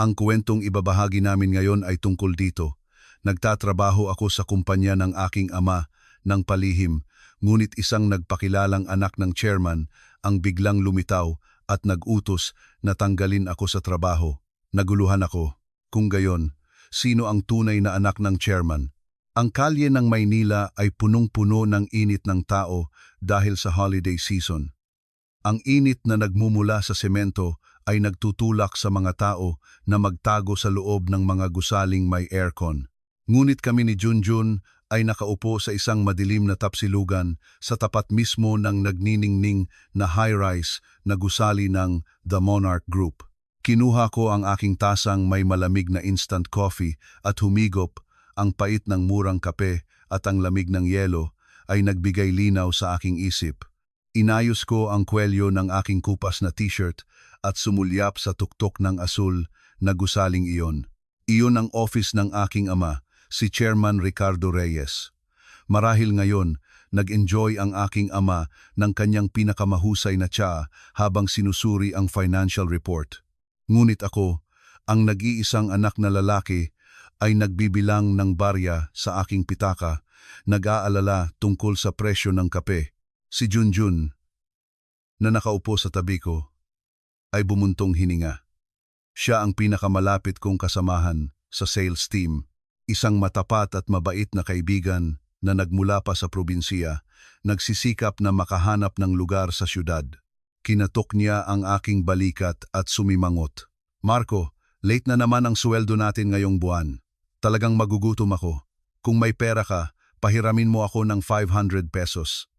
Ang kwentong ibabahagi namin ngayon ay tungkol dito. Nagtatrabaho ako sa kumpanya ng aking ama ng palihim, ngunit isang nagpakilalang anak ng chairman ang biglang lumitaw at nag-utos na tanggalin ako sa trabaho. Naguluhan ako. Kung gayon, sino ang tunay na anak ng chairman? Ang kalye ng Maynila ay punong-puno ng init ng tao dahil sa holiday season. Ang init na nagmumula sa semento ay nagtutulak sa mga tao na magtago sa loob ng mga gusaling may aircon. Ngunit kami ni Junjun ay nakaupo sa isang madilim na tapsilugan sa tapat mismo ng nagniningning na high-rise na gusali ng The Monarch Group. Kinuha ko ang aking tasang may malamig na instant coffee at humigop. Ang pait ng murang kape at ang lamig ng yelo ay nagbigay linaw sa aking isip. Inayos ko ang kwelyo ng aking kupas na t-shirt at sumulyap sa tuktok ng asul na gusaling iyon. Iyon ang office ng aking ama, si Chairman Ricardo Reyes. Marahil ngayon, nag-enjoy ang aking ama ng kanyang pinakamahusay na tsaa habang sinusuri ang financial report. Ngunit ako, ang nag-iisang anak na lalaki, ay nagbibilang ng barya sa aking pitaka, nag-aalala tungkol sa presyo ng kape. Si Junjun, na nakaupo sa tabi ko, ay bumuntong hininga. Siya ang pinakamalapit kong kasamahan sa sales team, isang matapat at mabait na kaibigan na nagmula pa sa probinsiya, nagsisikap na makahanap ng lugar sa syudad. Kinatok niya ang aking balikat at sumimangot. Marco, late na naman ang sweldo natin ngayong buwan. Talagang magugutom ako. Kung may pera ka, pahiramin mo ako ng 500 pesos.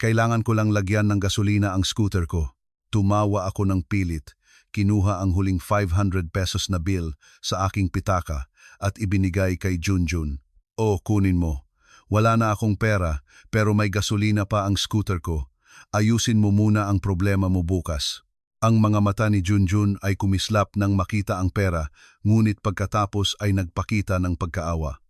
Kailangan ko lang lagyan ng gasolina ang scooter ko. Tumawa ako ng pilit, kinuha ang huling 500 pesos na bill sa aking pitaka at ibinigay kay Junjun. O, kunin mo. Wala na akong pera pero may gasolina pa ang scooter ko. Ayusin mo muna ang problema mo bukas. Ang mga mata ni Junjun ay kumislap nang makita ang pera, ngunit pagkatapos ay nagpakita ng pagkaawa.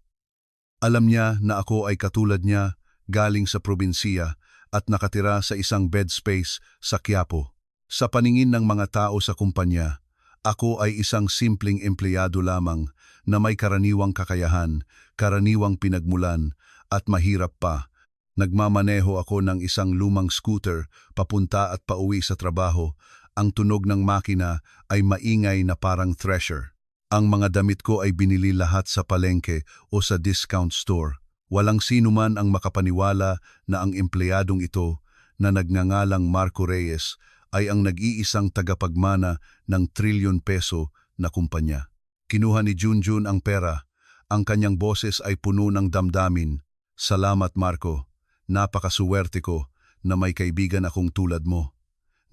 Alam niya na ako ay katulad niya, galing sa probinsiya at nakatira sa isang bed space sa Quiapo. Sa paningin ng mga tao sa kumpanya, ako ay isang simpleng empleyado lamang na may karaniwang kakayahan, karaniwang pinagmulan at mahirap pa. Nagmamaneho ako ng isang lumang scooter papunta at pauwi sa trabaho. Ang tunog ng makina ay maingay na parang thresher. Ang mga damit ko ay binili lahat sa palengke o sa discount store. Walang sino man ang makapaniwala na ang empleyadong ito na nagngangalang Marco Reyes ay ang nag-iisang tagapagmana ng trilyon peso na kumpanya. Kinuha ni Junjun ang pera. Ang kanyang boses ay puno ng damdamin. Salamat Marco, napakasuwerte ko na may kaibigan akong tulad mo.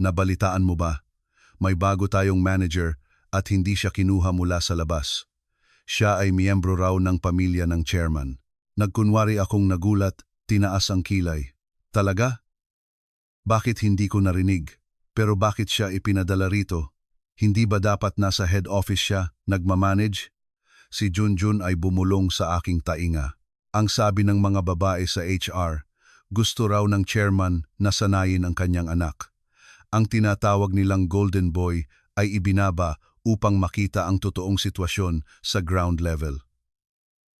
Nabalitaan mo ba? May bago tayong manager at hindi siya kinuha mula sa labas. Siya ay miyembro raw ng pamilya ng chairman. Nagkunwari akong nagulat, tinaas ang kilay. Talaga? Bakit hindi ko narinig? Pero bakit siya ipinadala rito? Hindi ba dapat nasa head office siya, nagmamanage? Si Junjun ay bumulong sa aking tainga. Ang sabi ng mga babae sa HR, gusto raw ng chairman na sanayin ang kanyang anak. Ang tinatawag nilang golden boy ay ibinaba upang makita ang totoong sitwasyon sa ground level.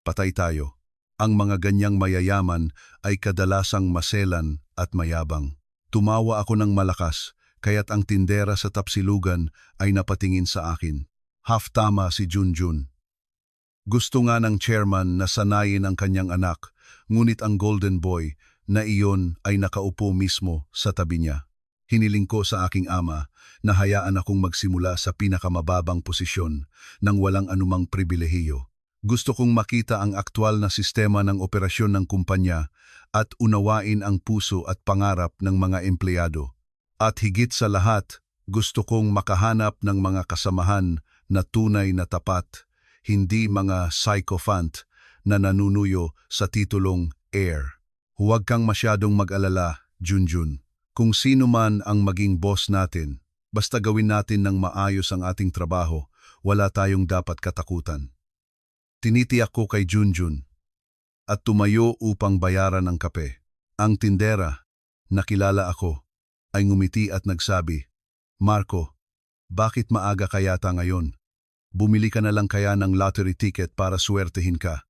Patay tayo. Ang mga ganyang mayayaman ay kadalasang maselan at mayabang. Tumawa ako ng malakas, kaya't ang tindera sa tapsilugan ay napatingin sa akin. Half tama si Junjun. Gusto nga ng chairman na sanayin ang kanyang anak, ngunit ang golden boy na iyon ay nakaupo mismo sa tabi niya. Hiniling ko sa aking ama na hayaan akong magsimula sa pinakamababang posisyon nang walang anumang pribilehiyo. Gusto kong makita ang aktwal na sistema ng operasyon ng kumpanya at unawain ang puso at pangarap ng mga empleyado. At higit sa lahat, gusto kong makahanap ng mga kasamahan na tunay na tapat, hindi mga sycophant na nanunuyo sa titulong heir. Huwag kang masyadong mag-alala, Junjun. Kung sino man ang maging boss natin, basta gawin natin ng maayos ang ating trabaho, wala tayong dapat katakutan. Tinitiyak ko kay Junjun at tumayo upang bayaran ang kape. Ang tindera, nakilala ako, ay ngumiti at nagsabi, Marco, bakit maaga ka yata ngayon? Bumili ka na lang kaya ng lottery ticket para swertehin ka.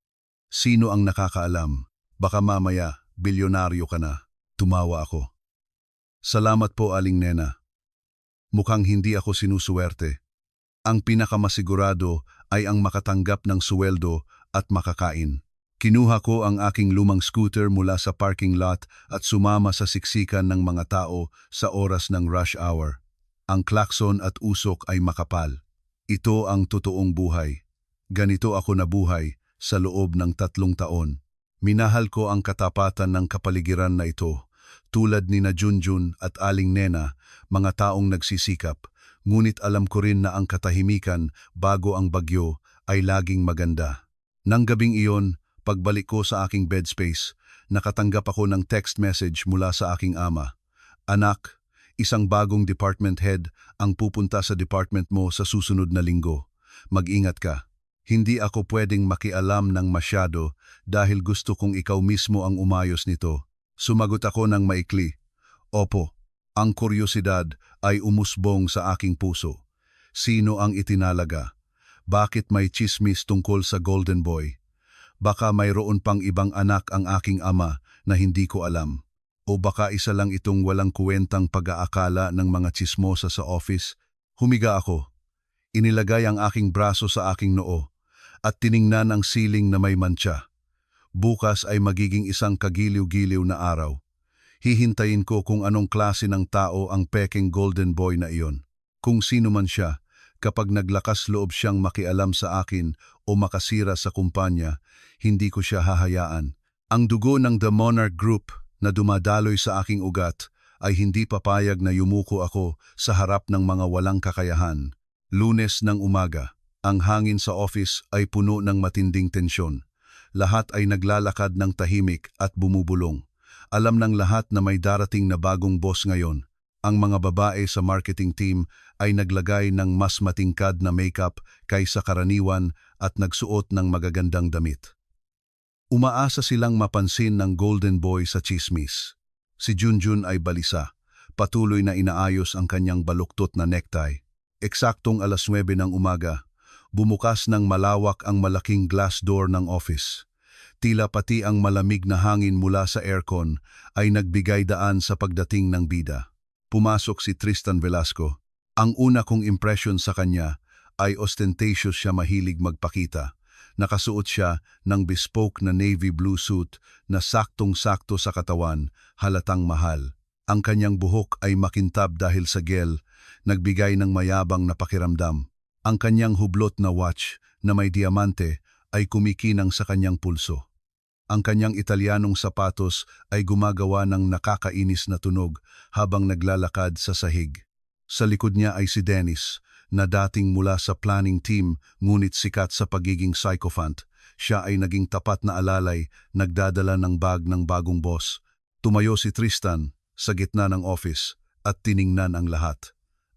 Sino ang nakakaalam? Baka mamaya, bilyonaryo ka na. Tumawa ako. Salamat po, Aling Nena. Mukhang hindi ako sinusuwerte. Ang pinakamasigurado ay ang makatanggap ng suweldo at makakain. Kinuha ko ang aking lumang scooter mula sa parking lot at sumama sa siksikan ng mga tao sa oras ng rush hour. Ang klakson at usok ay makapal. Ito ang totoong buhay. Ganito ako nabuhay sa loob ng 3 taon. Minahal ko ang katapatan ng kapaligiran na ito. Tulad ni na Junjun at Aling Nena, mga taong nagsisikap, ngunit alam ko rin na ang katahimikan bago ang bagyo ay laging maganda. Nang gabing iyon, pagbalik ko sa aking bed space, nakatanggap ako ng text message mula sa aking ama. Anak, isang bagong department head ang pupunta sa department mo sa susunod na linggo. Mag-ingat ka. Hindi ako pwedeng makialam ng masyado dahil gusto kong ikaw mismo ang umayos nito. Sumagot ako ng maikli. Opo, ang kuryosidad ay umusbong sa aking puso. Sino ang itinalaga? Bakit may chismis tungkol sa Golden Boy? Baka mayroon pang ibang anak ang aking ama na hindi ko alam. O baka isa lang itong walang kuwentang pag-aakala ng mga chismosa sa office. Humiga ako. Inilagay ang aking braso sa aking noo at tiningnan ang siling na may mantsa. Bukas ay magiging isang kagiliw-giliw na araw. Hihintayin ko kung anong klase ng tao ang peking Golden Boy na iyon. Kung sino man siya, kapag naglakas loob siyang makialam sa akin o makasira sa kumpanya, hindi ko siya hahayaan. Ang dugo ng The Monarch Group na dumadaloy sa aking ugat ay hindi papayag na yumuko ako sa harap ng mga walang kakayahan. Lunes ng umaga, ang hangin sa office ay puno ng matinding tensyon. Lahat ay naglalakad ng tahimik at bumubulong. Alam ng lahat na may darating na bagong boss ngayon. Ang mga babae sa marketing team ay naglagay ng mas matingkad na makeup kaysa karaniwan at nagsuot ng magagandang damit. Umaasa silang mapansin ng Golden Boy sa chismis. Si Junjun ay balisa. Patuloy na inaayos ang kanyang baluktot na necktie. Eksaktong 9:00 ng umaga, bumukas ng malawak ang malaking glass door ng office. Tila pati ang malamig na hangin mula sa aircon ay nagbigay daan sa pagdating ng bida. Pumasok si Tristan Velasco. Ang una kong impression sa kanya ay ostentatious siya, mahilig magpakita. Nakasuot siya ng bespoke na navy blue suit na saktong-sakto sa katawan, halatang mahal. Ang kanyang buhok ay makintab dahil sa gel, nagbigay ng mayabang na pakiramdam. Ang kanyang hublot na watch na may diamante ay kumikinang sa kanyang pulso. Ang kanyang Italianong sapatos ay gumagawa ng nakakainis na tunog habang naglalakad sa sahig. Sa likod niya ay si Dennis, na dating mula sa planning team ngunit sikat sa pagiging sycophant. Siya ay naging tapat na alalay, nagdadala ng bag ng bagong boss. Tumayo si Tristan sa gitna ng office at tiningnan ang lahat.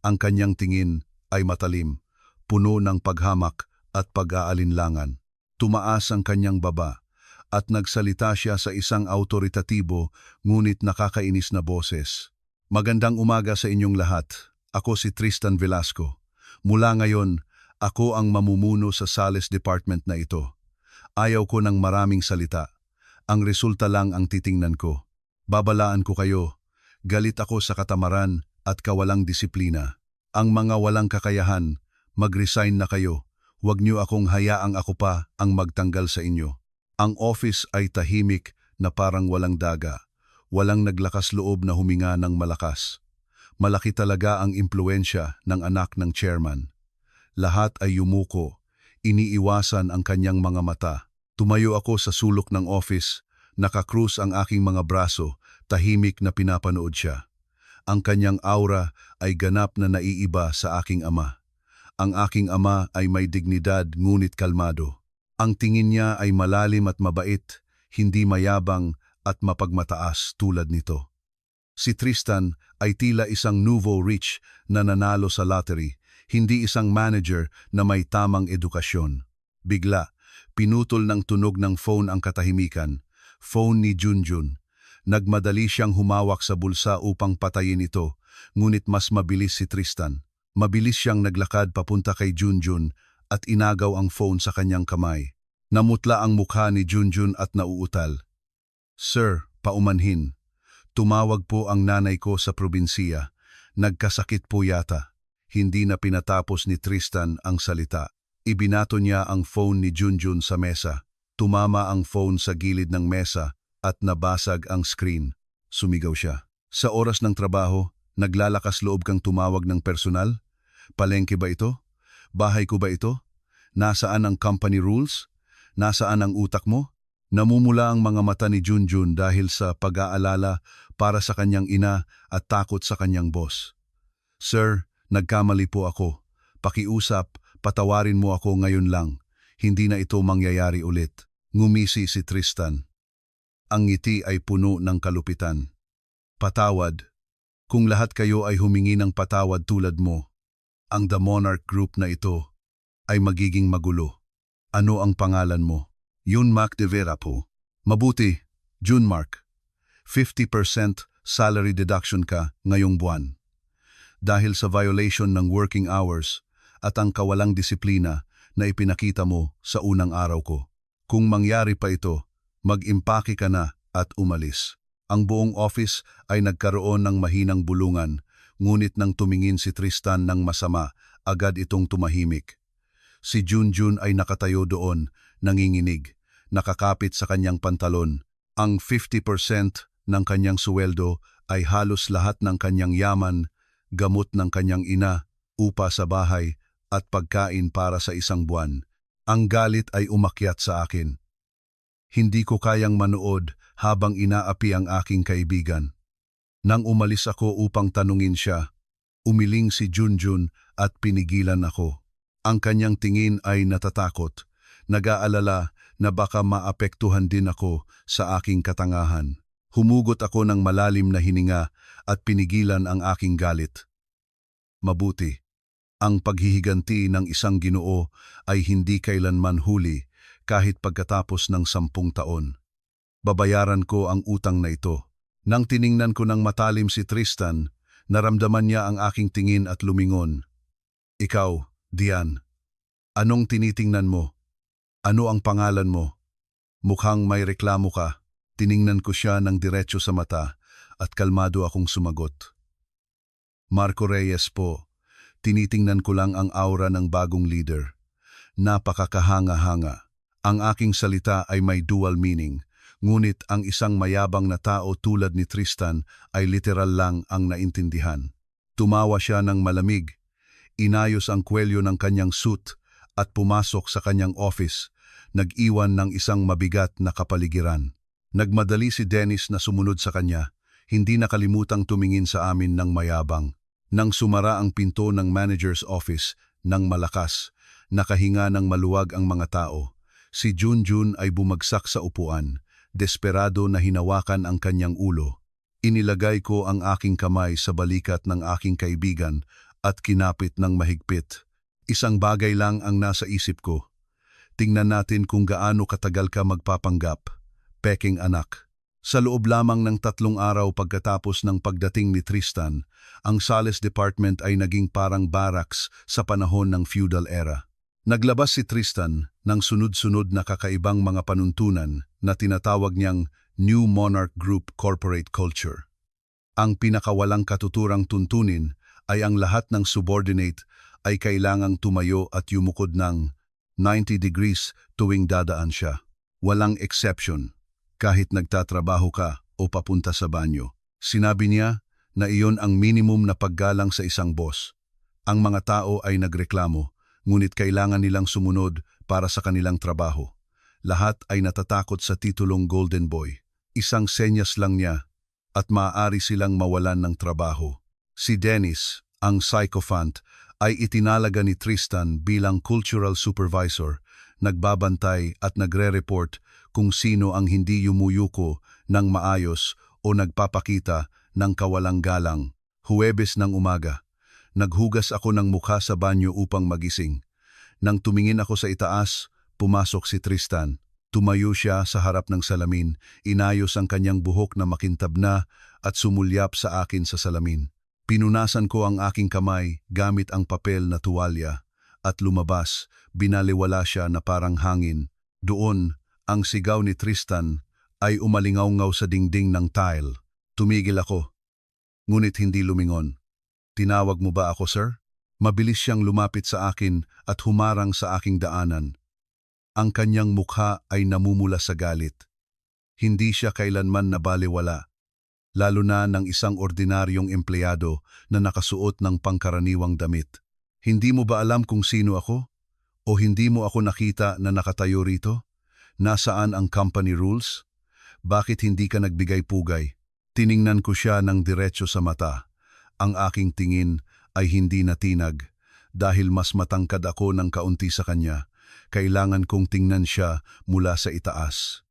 Ang kanyang tingin ay matalim, puno ng paghamak at pag-aalinlangan. Tumaas ang kanyang baba at nagsalita siya sa isang autoritatibo ngunit nakakainis na boses. Magandang umaga sa inyong lahat. Ako si Tristan Velasco. Mula ngayon, ako ang mamumuno sa sales department na ito. Ayaw ko ng maraming salita. Ang resulta lang ang titingnan ko. Babalaan ko kayo. Galit ako sa katamaran at kawalang disiplina. Ang mga walang kakayahan, mag-resign na kayo. Huwag niyo akong hayaang ako pa ang magtanggal sa inyo. Ang office ay tahimik na parang walang daga. Walang naglakas loob na huminga ng malakas. Malaki talaga ang impluensya ng anak ng chairman. Lahat ay yumuko. Iniiwasan ang kanyang mga mata. Tumayo ako sa sulok ng office. Nakakrus ang aking mga braso. Tahimik na pinapanood siya. Ang kanyang aura ay ganap na naiiba sa aking ama. Ang aking ama ay may dignidad ngunit kalmado. Ang tingin niya ay malalim at mabait, hindi mayabang at mapagmataas tulad nito. Si Tristan ay tila isang nouveau rich na nanalo sa lottery, hindi isang manager na may tamang edukasyon. Bigla, pinutol ng tunog ng phone ang katahimikan. Phone ni Junjun. Nagmadali siyang humawak sa bulsa upang patayin ito, ngunit mas mabilis si Tristan. Mabilis siyang naglakad papunta kay Junjun at inagaw ang phone sa kanyang kamay. Namutla ang mukha ni Junjun at nauutal. "Sir, paumanhin. Tumawag po ang nanay ko sa probinsiya. Nagkasakit po yata." Hindi na pinatapos ni Tristan ang salita. Ibinato niya ang phone ni Junjun sa mesa. Tumama ang phone sa gilid ng mesa at nabasag ang screen. Sumigaw siya. "Sa oras ng trabaho, naglalakas loob kang tumawag ng personal? Palengke ba ito? Bahay ko ba ito? Nasaan ang company rules? Nasaan ang utak mo?" Namumula ang mga mata ni Junjun dahil sa pag-aalala para sa kanyang ina at takot sa kanyang boss. "Sir, nagkamali po ako. Pakiusap, patawarin mo ako ngayon lang. Hindi na ito mangyayari ulit." Ngumisi si Tristan. Ang ngiti ay puno ng kalupitan. "Patawad. Kung lahat kayo ay humingi ng patawad tulad mo, ang The Monarch Group na ito ay magiging magulo. Ano ang pangalan mo?" "Junmark de Vera po." "Mabuti, Junmark. 50% salary deduction ka ngayong buwan. Dahil sa violation ng working hours at ang kawalang disiplina na ipinakita mo sa unang araw ko. Kung mangyari pa ito, mag-impake ka na at umalis." Ang buong office ay nagkaroon ng mahinang bulungan, ngunit nang tumingin si Tristan ng masama, agad itong tumahimik. Si Junjun ay nakatayo doon, nanginginig, nakakapit sa kanyang pantalon. Ang 50% ng kanyang suweldo ay halos lahat ng kanyang yaman, gamot ng kanyang ina, upa sa bahay, at pagkain para sa isang buwan. Ang galit ay umakyat sa akin. Hindi ko kayang manood habang inaapi ang aking kaibigan. Nang umalis ako upang tanungin siya, umiling si Junjun at pinigilan ako. Ang kanyang tingin ay natatakot, nag-aalala na baka maapektuhan din ako sa aking katangahan. Humugot ako ng malalim na hininga at pinigilan ang aking galit. Mabuti. Ang paghihiganti ng isang Ginoo ay hindi kailanman huli kahit pagkatapos ng 10 taon. Babayaran ko ang utang na ito. Nang tiningnan ko ng matalim si Tristan, naramdaman niya ang aking tingin at lumingon. "Ikaw, Dian, anong tinitingnan mo? Ano ang pangalan mo?" Mukhang may reklamo ka. Tiningnan ko siya ng diretso sa mata at kalmado akong sumagot. "Marco Reyes po. Tinitingnan ko lang ang aura ng bagong leader. Napakakahanga-hanga. Ang aking salita ay may dual meaning, ngunit ang isang mayabang na tao tulad ni Tristan ay literal lang ang naintindihan." Tumawa siya ng malamig, inayos ang kwelyo ng kanyang suit at pumasok sa kanyang office, nag-iwan ng isang mabigat na kapaligiran. Nagmadali si Dennis na sumunod sa kanya, hindi nakalimutang tumingin sa amin ng mayabang. Nang sumara ang pinto ng manager's office ng malakas, nakahinga ng maluwag ang mga tao. Si Junjun ay bumagsak sa upuan, desperado na hinawakan ang kanyang ulo. Inilagay ko ang aking kamay sa balikat ng aking kaibigan at kinapit ng mahigpit. Isang bagay lang ang nasa isip ko. Tingnan natin kung gaano katagal ka magpapanggap. Peking anak. Sa loob lamang ng 3 araw pagkatapos ng pagdating ni Tristan, ang Sales Department ay naging parang barracks sa panahon ng feudal era. Naglabas si Tristan ng sunod-sunod na kakaibang mga panuntunan na tinatawag niyang New Monarch Group Corporate Culture. Ang pinakawalang katuturang tuntunin ay ang lahat ng subordinate ay kailangang tumayo at yumukod ng 90 degrees tuwing dadaan siya. Walang exception. Kahit nagtatrabaho ka o papunta sa banyo. Sinabi niya na iyon ang minimum na paggalang sa isang boss. Ang mga tao ay nagreklamo, ngunit kailangan nilang sumunod para sa kanilang trabaho. Lahat ay natatakot sa titulong Golden Boy. Isang senyas lang niya at maaari silang mawalan ng trabaho. Si Dennis, ang sycophant, ay itinalaga ni Tristan bilang cultural supervisor, nagbabantay at nagre-report kung sino ang hindi yumuyuko ng maayos o nagpapakita ng kawalang galang. Huwebes ng umaga, naghugas ako ng mukha sa banyo upang magising. Nang tumingin ako sa itaas, pumasok si Tristan. Tumayo siya sa harap ng salamin, inayos ang kanyang buhok na makintab na at sumulyap sa akin sa salamin. Pinunasan ko ang aking kamay gamit ang papel na tuwalya at lumabas, binaliwala siya na parang hangin. Doon, ang sigaw ni Tristan ay umalingaw-ngaw sa dingding ng tile. Tumigil ako, ngunit hindi lumingon. Tinawag mo ba ako, sir? Mabilis siyang lumapit sa akin at humarang sa aking daanan. Ang kanyang mukha ay namumula sa galit. Hindi siya kailanman nabaliwala, lalo na ng isang ordinaryong empleyado na nakasuot ng pangkaraniwang damit. Hindi mo ba alam kung sino ako? O hindi mo ako nakita na nakatayo rito? Nasaan ang company rules? Bakit hindi ka nagbigay pugay? Tiningnan ko siya ng diretso sa mata. Ang aking tingin ay hindi natinag dahil mas matangkad ako ng kaunti sa kanya. Kailangan kong tingnan siya mula sa itaas.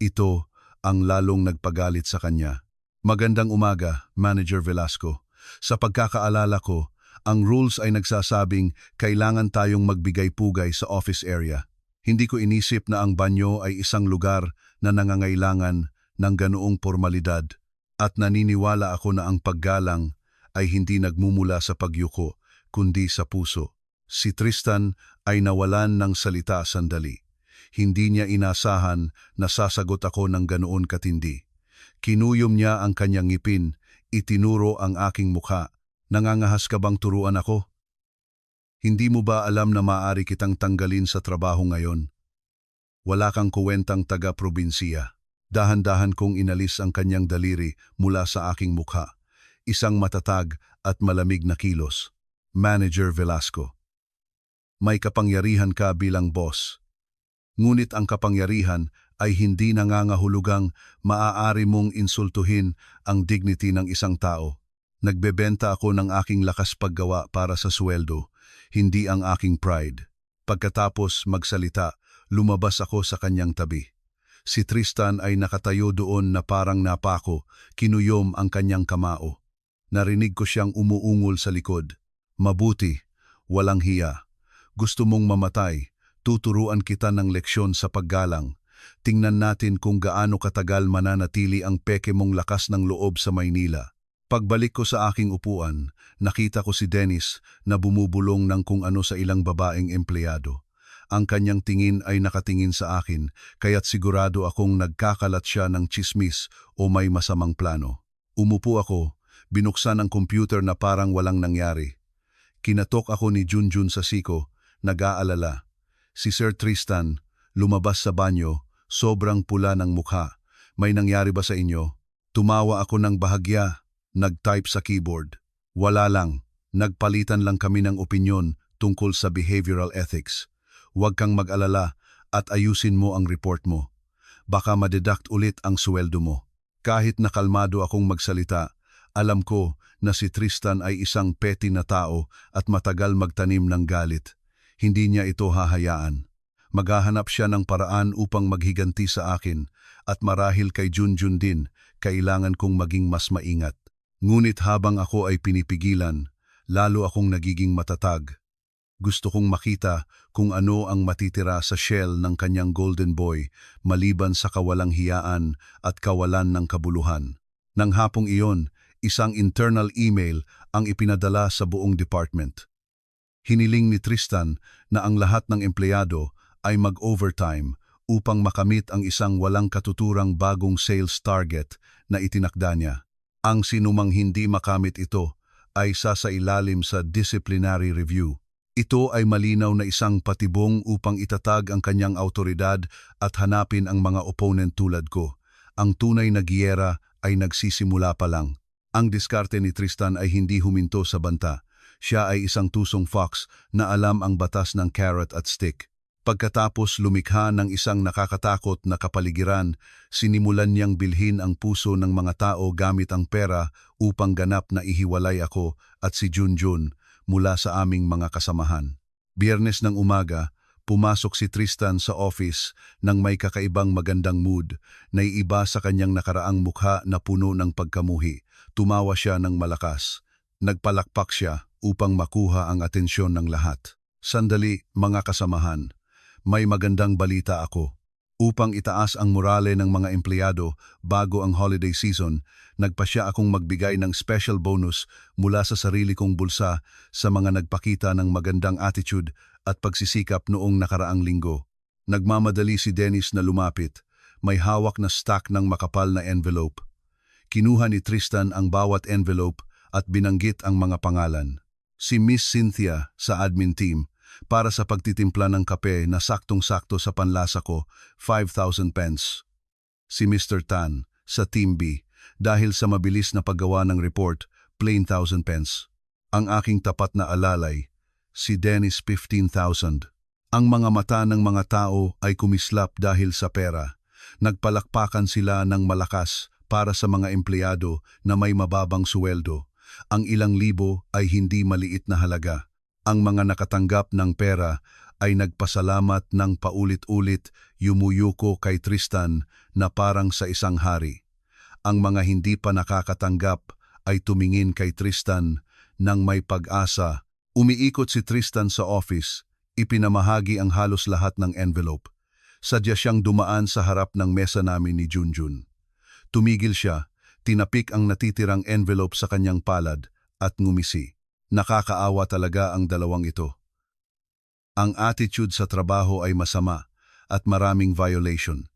Ito ang lalong nagpagalit sa kanya. Magandang umaga, Manager Velasco. Sa pagkakaalala ko, ang rules ay nagsasabing kailangan tayong magbigay pugay sa office area. Hindi ko inisip na ang banyo ay isang lugar na nangangailangan ng ganoong formalidad at naniniwala ako na ang paggalang ay hindi nagmumula sa pagyuko kundi sa puso. Si Tristan ay nawalan ng salita sandali. Hindi niya inasahan na sasagot ako ng ganoon katindi. Kinuyom niya ang kanyang ngipin, itinuro ang aking mukha. Nangangahas ka bang turuan ako? Hindi mo ba alam na maaari kitang tanggalin sa trabaho ngayon? Wala kang kuwentang taga-probinsiya. Dahan-dahan kong inalis ang kanyang daliri mula sa aking mukha. Isang matatag at malamig na kilos. Manager Velasco. May kapangyarihan ka bilang boss. Ngunit ang kapangyarihan ay hindi nangangahulugang maaari mong insultuhin ang dignity ng isang tao. Nagbebenta ako ng aking lakas paggawa para sa sweldo, hindi ang aking pride. Pagkatapos magsalita, lumabas ako sa kanyang tabi. Si Tristan ay nakatayo doon na parang napako, kinuyom ang kanyang kamao. Narinig ko siyang umuungol sa likod. Mabuti, walang hiya. Gusto mong mamatay, tuturuan kita ng leksyon sa paggalang. Tingnan natin kung gaano katagal mananatili ang peke mong lakas ng loob sa Maynila. Pagbalik ko sa aking upuan, nakita ko si Dennis na bumubulong ng kung ano sa ilang babaeng empleyado. Ang kanyang tingin ay nakatingin sa akin, kaya't sigurado akong nagkakalat siya ng tsismis o may masamang plano. Umupo ako, binuksan ang computer na parang walang nangyari. Kinatok ako ni Junjun sa siko, nag-aalala. Si Sir Tristan, lumabas sa banyo, sobrang pula ng mukha. May nangyari ba sa inyo? Tumawa ako ng bahagya, nag-type sa keyboard. Wala lang, nagpalitan lang kami ng opinyon tungkol sa behavioral ethics. Huwag kang mag-alala at ayusin mo ang report mo. Baka madeduct ulit ang sweldo mo. Kahit nakalmado akong magsalita, alam ko na si Tristan ay isang petty na tao at matagal magtanim ng galit. Hindi niya ito hahayaan. Maghahanap siya ng paraan upang maghiganti sa akin at marahil kay Junjun din, kailangan kong maging mas maingat. Ngunit habang ako ay pinipigilan, lalo akong nagiging matatag. Gusto kong makita kung ano ang matitira sa shell ng kanyang golden boy maliban sa kawalang hiyaan at kawalan ng kabuluhan. Nang hapong iyon, isang internal email ang ipinadala sa buong department. Hiniling ni Tristan na ang lahat ng empleyado ay mag-overtime upang makamit ang isang walang katuturang bagong sales target na itinakda niya. Ang sinumang hindi makamit ito ay sasailalim sa disciplinary review. Ito ay malinaw na isang patibong upang itatag ang kanyang autoridad at hanapin ang mga opponent tulad ko. Ang tunay na giyera ay nagsisimula pa lang. Ang diskarte ni Tristan ay hindi huminto sa banta. Siya ay isang tusong fox na alam ang batas ng carrot at stick. Pagkatapos lumikha ng isang nakakatakot na kapaligiran, sinimulan niyang bilhin ang puso ng mga tao gamit ang pera upang ganap na ihiwalay ako at si Junjun mula sa aming mga kasamahan. Biyernes ng umaga, pumasok si Tristan sa office nang may kakaibang magandang mood, naiiba sa kanyang nakaraang mukha na puno ng pagkamuhi. Tumawa siya ng malakas. Nagpalakpak siya upang makuha ang atensyon ng lahat. Sandali, mga kasamahan. May magandang balita ako. Upang itaas ang morale ng mga empleyado bago ang holiday season, nagpasya akong magbigay ng special bonus mula sa sarili kong bulsa sa mga nagpakita ng magandang attitude at pagsisikap noong nakaraang linggo. Nagmamadali si Dennis na lumapit. May hawak na stack ng makapal na envelope. Kinuha ni Tristan ang bawat envelope at binanggit ang mga pangalan. Si Miss Cynthia sa admin team, para sa pagtitimpla ng kape na saktong-sakto sa panlasa ko, 5,000 pence. Si Mr. Tan sa Team B, dahil sa mabilis na paggawa ng report, plain 1,000 pence. Ang aking tapat na alalay, si Dennis 15,000. Ang mga mata ng mga tao ay kumislap dahil sa pera. Nagpalakpakan sila ng malakas para sa mga empleyado na may mababang suweldo. Ang ilang libo ay hindi maliit na halaga. Ang mga nakatanggap ng pera ay nagpasalamat ng paulit-ulit, yumuyuko kay Tristan na parang sa isang hari. Ang mga hindi pa nakakatanggap ay tumingin kay Tristan nang may pag-asa. Umiikot si Tristan sa office, ipinamahagi ang halos lahat ng envelope. Sadya siyang dumaan sa harap ng mesa namin ni Junjun. Tumigil siya, tinapik ang natitirang envelope sa kanyang palad at ngumisi. Nakakaawa talaga ang dalawang ito. Ang attitude sa trabaho ay masama at maraming violation.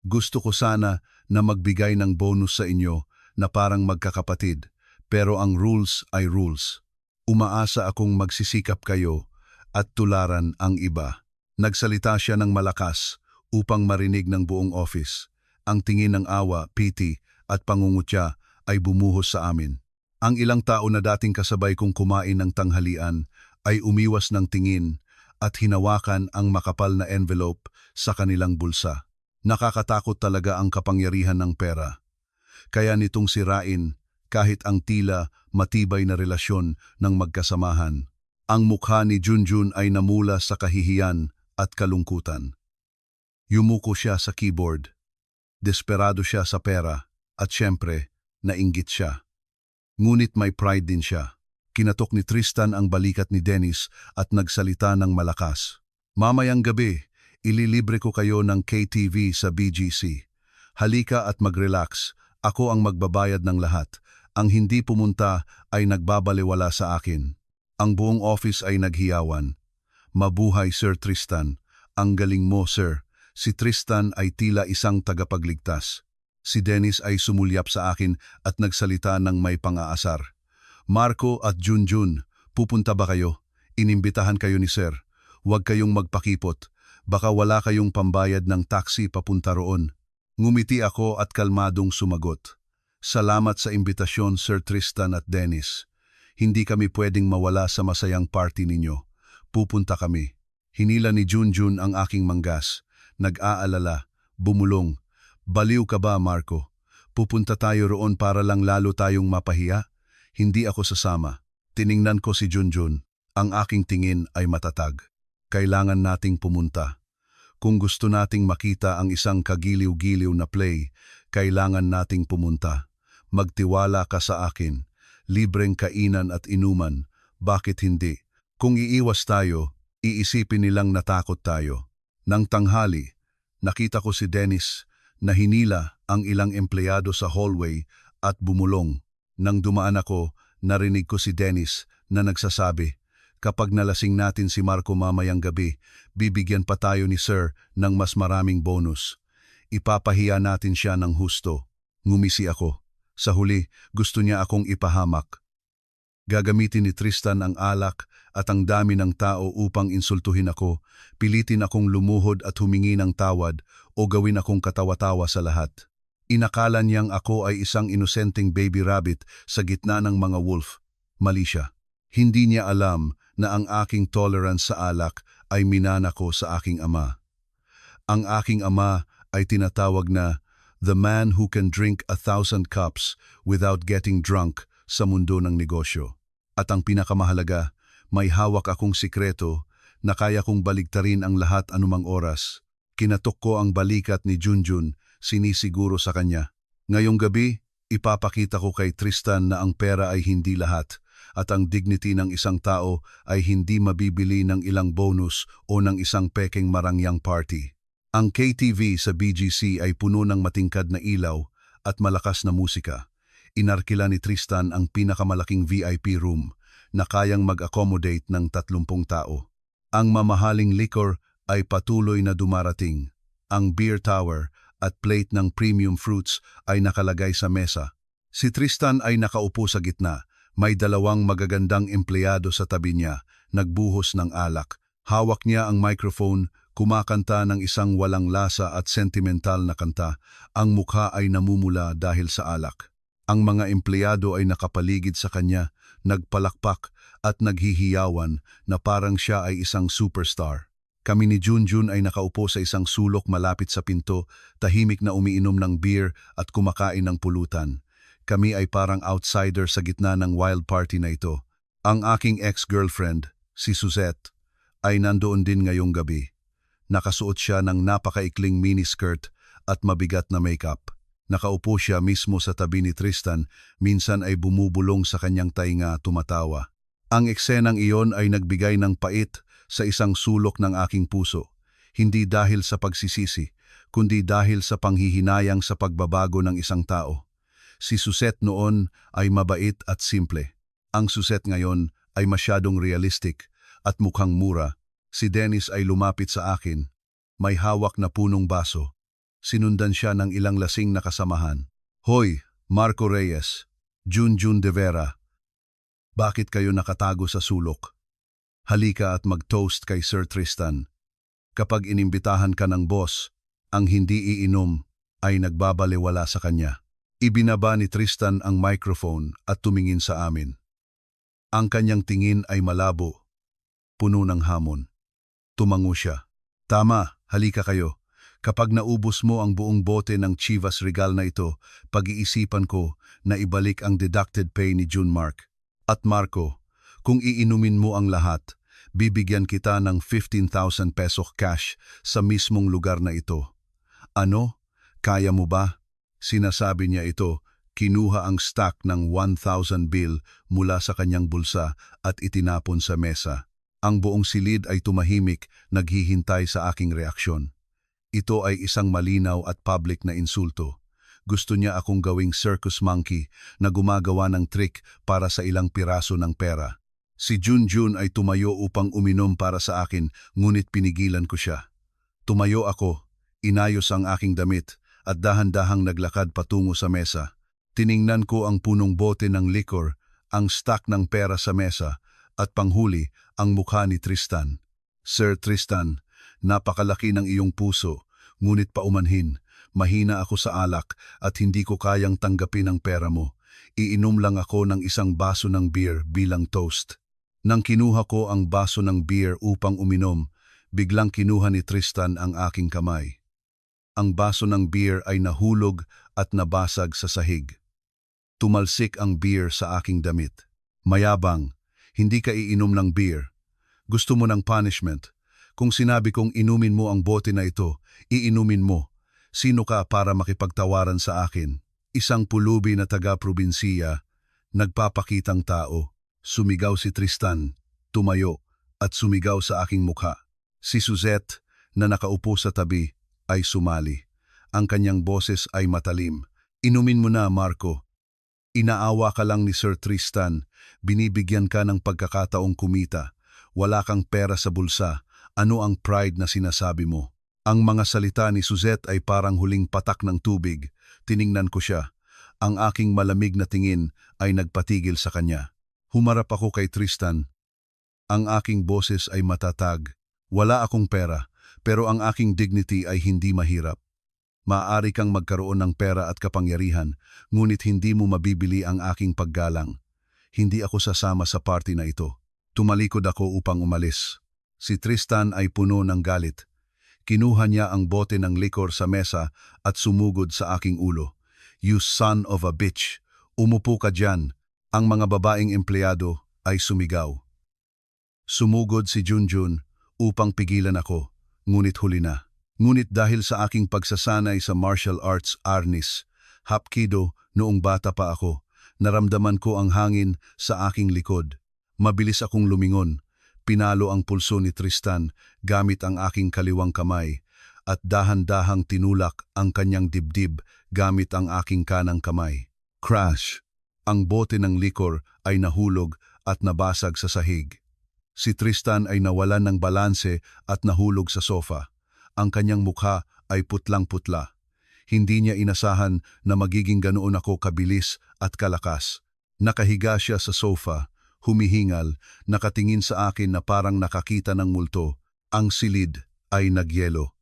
Gusto ko sana na magbigay ng bonus sa inyo na parang magkakapatid, pero ang rules ay rules. Umaasa akong magsisikap kayo at tularan ang iba. Nagsalita siya ng malakas upang marinig ng buong office. Ang tingin ng awa, pity at pangungutya ay bumuhos sa amin. Ang ilang tao na dating kasabay kong kumain ng tanghalian ay umiwas ng tingin at hinawakan ang makapal na envelope sa kanilang bulsa. Nakakatakot talaga ang kapangyarihan ng pera. Kaya nitong sirain kahit ang tila matibay na relasyon ng magkasamahan. Ang mukha ni Junjun ay namula sa kahihiyan at kalungkutan. Yumuko siya sa keyboard. Desperado siya sa pera at syempre, nainggit siya. Ngunit may pride din siya. Kinatok ni Tristan ang balikat ni Dennis at nagsalita ng malakas. Mamayang gabi, ililibre ko kayo ng KTV sa BGC. Halika at mag-relax. Ako ang magbabayad ng lahat. Ang hindi pumunta ay nagbabaliwala sa akin. Ang buong office ay naghiyawan. Mabuhay Sir Tristan. Ang galing mo, sir. Si Tristan ay tila isang tagapagligtas. Si Dennis ay sumulyap sa akin at nagsalita ng may pang-aasar. Marco at Junjun, pupunta ba kayo? Inimbitahan kayo ni Sir. Huwag kayong magpakipot. Baka wala kayong pambayad ng taxi papunta roon. Ngumiti ako at kalmadong sumagot. Salamat sa imbitasyon, Sir Tristan at Dennis. Hindi kami pwedeng mawala sa masayang party ninyo. Pupunta kami. Hinila ni Junjun ang aking manggas. Nag-aalala, bumulong. Baliw ka ba, Marco? Pupunta tayo roon para lang lalo tayong mapahiya? Hindi ako sasama. Tiningnan ko si Junjun. Ang aking tingin ay matatag. Kailangan nating pumunta. Kung gusto nating makita ang isang kagiliw-giliw na play, kailangan nating pumunta. Magtiwala ka sa akin. Libreng kainan at inuman. Bakit hindi? Kung iiwas tayo, iisipin nilang natakot tayo. Nang tanghali, nakita ko si Dennis na hinila ang ilang empleyado sa hallway at bumulong. Nang dumaan ako, narinig ko si Dennis na nagsasabi, kapag nalasing natin si Marco mamayang gabi, bibigyan pa tayo ni Sir ng mas maraming bonus. Ipapahiya natin siya ng husto. Ngumisi ako. Sa huli, gusto niya akong ipahamak. Gagamitin ni Tristan ang alak at ang dami ng tao upang insultuhin ako, pilitin akong lumuhod at humingi ng tawad o gawin akong katawa-tawa sa lahat. Inakala niyang ako ay isang inosenteng baby rabbit sa gitna ng mga wolf. Mali siya. Hindi niya alam na ang aking tolerance sa alak ay minana ko sa aking ama. Ang aking ama ay tinatawag na the man who can drink 1,000 cups without getting drunk sa mundo ng negosyo. At ang pinakamahalaga, may hawak akong sikreto na kaya kong baligtarin ang lahat anumang oras. Kinatok ko ang balikat ni Junjun, sinisiguro sa kanya. Ngayong gabi, ipapakita ko kay Tristan na ang pera ay hindi lahat at ang dignity ng isang tao ay hindi mabibili ng ilang bonus o ng isang pekeng marangyang party. Ang KTV sa BGC ay puno ng matingkad na ilaw at malakas na musika. Inarkila ni Tristan ang pinakamalaking VIP room na kayang mag-accommodate ng 30 tao. Ang mamahaling liquor ay patuloy na dumarating. Ang beer tower at plate ng premium fruits ay nakalagay sa mesa. Si Tristan ay nakaupo sa gitna. May 2 magagandang empleyado sa tabi niya, nagbuhos ng alak. Hawak niya ang microphone, kumakanta ng isang walang lasa at sentimental na kanta. Ang mukha ay namumula dahil sa alak. Ang mga empleyado ay nakapaligid sa kanya, nagpalakpak at naghihiyawan na parang siya ay isang superstar. Kami ni Junjun ay nakaupo sa isang sulok malapit sa pinto, tahimik na umiinom ng beer at kumakain ng pulutan. Kami ay parang outsider sa gitna ng wild party na ito. Ang aking ex-girlfriend, si Suzette, ay nandoon din ngayong gabi. Nakasuot siya ng napakaikling miniskirt at mabigat na makeup. Nakaupo siya mismo sa tabi ni Tristan, minsan ay bumubulong sa kanyang tainga tumatawa. Ang eksenang iyon ay nagbigay ng pait sa isang sulok ng aking puso, hindi dahil sa pagsisisi, kundi dahil sa panghihinayang sa pagbabago ng isang tao. Si Suzette noon ay mabait at simple. Ang Suzette ngayon ay masyadong realistic at mukhang mura. Si Dennis ay lumapit sa akin. May hawak na punong baso. Sinundan siya ng ilang lasing na kasamahan. Hoy, Marco Reyes, Junjun de Vera. Bakit kayo nakatago sa sulok? Halika at mag-toast kay Sir Tristan. Kapag inimbitahan ka ng boss, ang hindi iinom ay nagbabaliwala sa kanya. Ibinaba ni Tristan ang microphone at tumingin sa amin. Ang kanyang tingin ay malabo, puno ng hamon. Tumango siya. Tama, halika kayo. Kapag naubos mo ang buong bote ng Chivas Regal na ito, pag-iisipan ko na ibalik ang deducted pay ni Junmark. At Marco, kung iinumin mo ang lahat, bibigyan kita ng 15,000 peso cash sa mismong lugar na ito. Ano? Kaya mo ba? Sinasabi niya ito, kinuha ang stack ng 1,000 bill mula sa kanyang bulsa at itinapon sa mesa. Ang buong silid ay tumahimik, naghihintay sa aking reaksyon. Ito ay isang malinaw at public na insulto. Gusto niya akong gawing circus monkey na gumagawa ng trick para sa ilang piraso ng pera. Si Junjun ay tumayo upang uminom para sa akin, ngunit pinigilan ko siya. Tumayo ako, inayos ang aking damit, at dahan-dahang naglakad patungo sa mesa. Tiningnan ko ang punong bote ng liquor, ang stack ng pera sa mesa, at panghuli ang mukha ni Tristan. Sir Tristan, napakalaki ng iyong puso, ngunit paumanhin, mahina ako sa alak at hindi ko kayang tanggapin ang pera mo. Iinom lang ako ng isang baso ng beer bilang toast. Nang kinuha ko ang baso ng beer upang uminom, biglang kinuha ni Tristan ang aking kamay. Ang baso ng beer ay nahulog at nabasag sa sahig. Tumalsik ang beer sa aking damit. Mayabang, hindi ka iinom ng beer. Gusto mo ng punishment. Kung sinabi kong inumin mo ang bote na ito, iinumin mo. Sino ka para makipagtawaran sa akin? Isang pulubi na taga-probinsiya, nagpapakitang tao. Sumigaw si Tristan, tumayo, at sumigaw sa aking mukha. Si Suzette, na nakaupo sa tabi, ay sumali. Ang kanyang boses ay matalim. Inumin mo na, Marco. Inaawa ka lang ni Sir Tristan. Binibigyan ka ng pagkakataong kumita. Wala kang pera sa bulsa. Ano ang pride na sinasabi mo? Ang mga salita ni Suzette ay parang huling patak ng tubig. Tiningnan ko siya. Ang aking malamig na tingin ay nagpatigil sa kanya. Humarap ako kay Tristan. Ang aking boses ay matatag. Wala akong pera. Pero ang aking dignity ay hindi mahirap. Maaari kang magkaroon ng pera at kapangyarihan, ngunit hindi mo mabibili ang aking paggalang. Hindi ako sasama sa party na ito. Tumalikod ako upang umalis. Si Tristan ay puno ng galit. Kinuha niya ang bote ng liquor sa mesa at sumugod sa aking ulo. You son of a bitch! Umupo ka dyan. Ang mga babaeng empleyado ay sumigaw. Sumugod si Junjun upang pigilan ako. Ngunit huli na. Ngunit dahil sa aking pagsasanay sa martial arts arnis, hapkido noong bata pa ako, naramdaman ko ang hangin sa aking likod. Mabilis akong lumingon. Pinalo ang pulso ni Tristan gamit ang aking kaliwang kamay. at dahan-dahang tinulak ang kanyang dibdib gamit ang aking kanang kamay. Crash! Ang bote ng likor ay nahulog at nabasag sa sahig. Si Tristan ay nawalan ng balanse at nahulog sa sofa. Ang kanyang mukha ay putlang-putla. Hindi niya inasahan na magiging ganoon ako kabilis at kalakas. Nakahiga siya sa sofa, humihingal, nakatingin sa akin na parang nakakita ng multo. Ang silid ay nagyelo.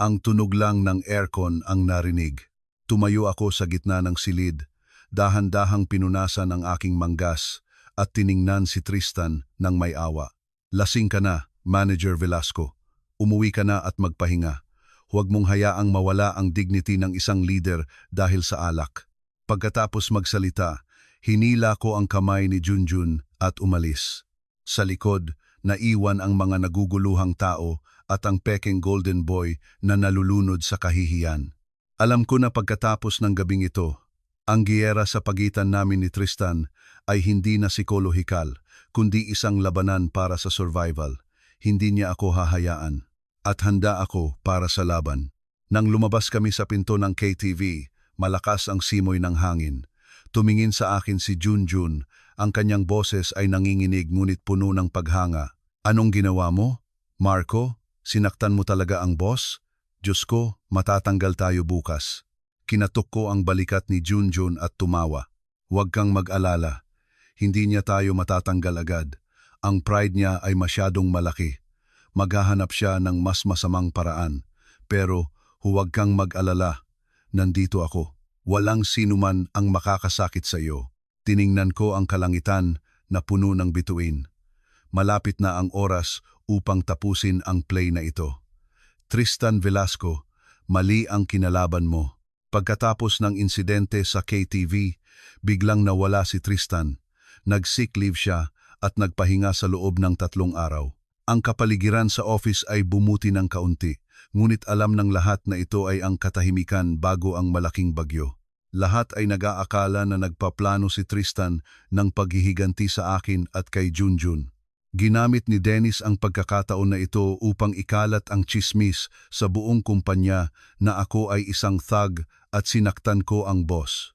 Ang tunog lang ng aircon ang narinig. Tumayo ako sa gitna ng silid. Dahan-dahang pinunasan ang aking manggas at tiningnan si Tristan ng may awa. Lasing ka na, Manager Velasco. Umuwi ka na at magpahinga. Huwag mong hayaang mawala ang dignity ng isang leader dahil sa alak. Pagkatapos magsalita, hinila ko ang kamay ni Junjun at umalis. Sa likod, naiwan ang mga naguguluhang tao at ang peking golden boy na nalulunod sa kahihiyan. Alam ko na pagkatapos ng gabing ito, ang giyera sa pagitan namin ni Tristan ay hindi na psikolohikal, kundi isang labanan para sa survival. Hindi niya ako hahayaan. At handa ako para sa laban. Nang lumabas kami sa pinto ng KTV, malakas ang simoy ng hangin. Tumingin sa akin si Junjun, ang kanyang boses ay nanginginig ngunit puno ng paghanga. Anong ginawa mo? Marco, sinaktan mo talaga ang boss? Diyos ko, matatanggal tayo bukas. Kinatok ko ang balikat ni Junjun at tumawa. Huwag kang mag-alala. Hindi niya tayo matatanggal agad. Ang pride niya ay masyadong malaki. Maghahanap siya ng mas masamang paraan. Pero huwag kang mag-alala. Nandito ako. Walang sinuman ang makakasakit sa iyo. Tiningnan ko ang kalangitan na puno ng bituin. Malapit na ang oras upang tapusin ang play na ito. Tristan Velasco, mali ang kinalaban mo. Pagkatapos ng insidente sa KTV, biglang nawala si Tristan. Nag-sick leave siya at nagpahinga sa loob ng 3 araw. Ang kapaligiran sa office ay bumuti ng kaunti, ngunit alam ng lahat na ito ay ang katahimikan bago ang malaking bagyo. Lahat ay nag-aakala na nagpaplano si Tristan ng paghihiganti sa akin at kay Junjun. Ginamit ni Dennis ang pagkakataon na ito upang ikalat ang tsismis sa buong kumpanya na ako ay isang thug at sinaktan ko ang boss.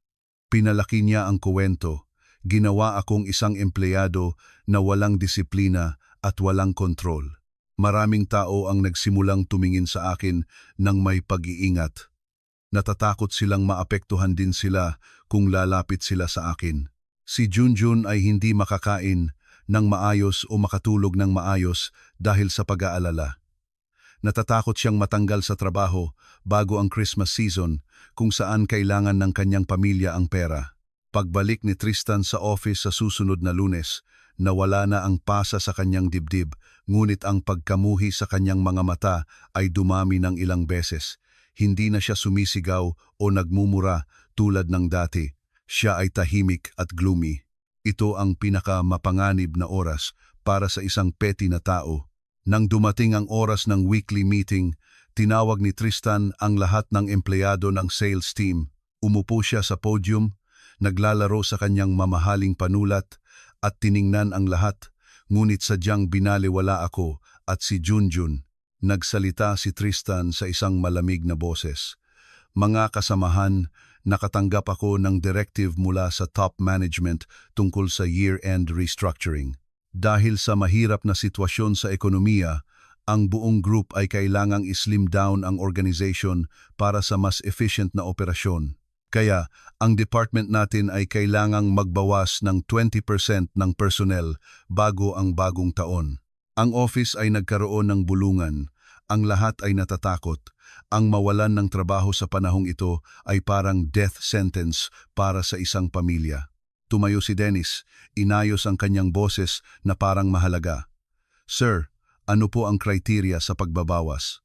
Pinalaki niya ang kuwento. Ginawa akong isang empleyado na walang disiplina at walang kontrol. Maraming tao ang nagsimulang tumingin sa akin ng may pag-iingat. Natatakot silang maapektuhan din sila kung lalapit sila sa akin. Si Junjun ay hindi makakain ng maayos o makatulog ng maayos dahil sa pag-aalala. Natatakot siyang matanggal sa trabaho bago ang Christmas season kung saan kailangan ng kanyang pamilya ang pera. Pagbalik ni Tristan sa office sa susunod na Lunes, nawala na ang pasa sa kanyang dibdib, ngunit ang pagkamuhi sa kanyang mga mata ay dumami ng ilang beses. Hindi na siya sumisigaw o nagmumura tulad ng dati. Siya ay tahimik at gloomy. Ito ang pinakamapanganib na oras para sa isang petty na tao. Nang dumating ang oras ng weekly meeting, tinawag ni Tristan ang lahat ng empleyado ng sales team. Umupo siya sa podium, naglalaro sa kanyang mamahaling panulat at tiningnan ang lahat, ngunit sadyang binaliwala ako at si Junjun. Nagsalita si Tristan sa isang malamig na boses. Mga kasamahan, nakatanggap ako ng directive mula sa top management tungkol sa year-end restructuring. Dahil sa mahirap na sitwasyon sa ekonomiya, ang buong group ay kailangang islim down ang organization para sa mas efficient na operasyon. Kaya, ang department natin ay kailangang magbawas ng 20% ng personnel bago ang bagong taon. Ang office ay nagkaroon ng bulungan. Ang lahat ay natatakot. Ang mawalan ng trabaho sa panahong ito ay parang death sentence para sa isang pamilya. Tumayo si Dennis, inayos ang kanyang boses na parang mahalaga. Sir, ano po ang criteria sa pagbabawas?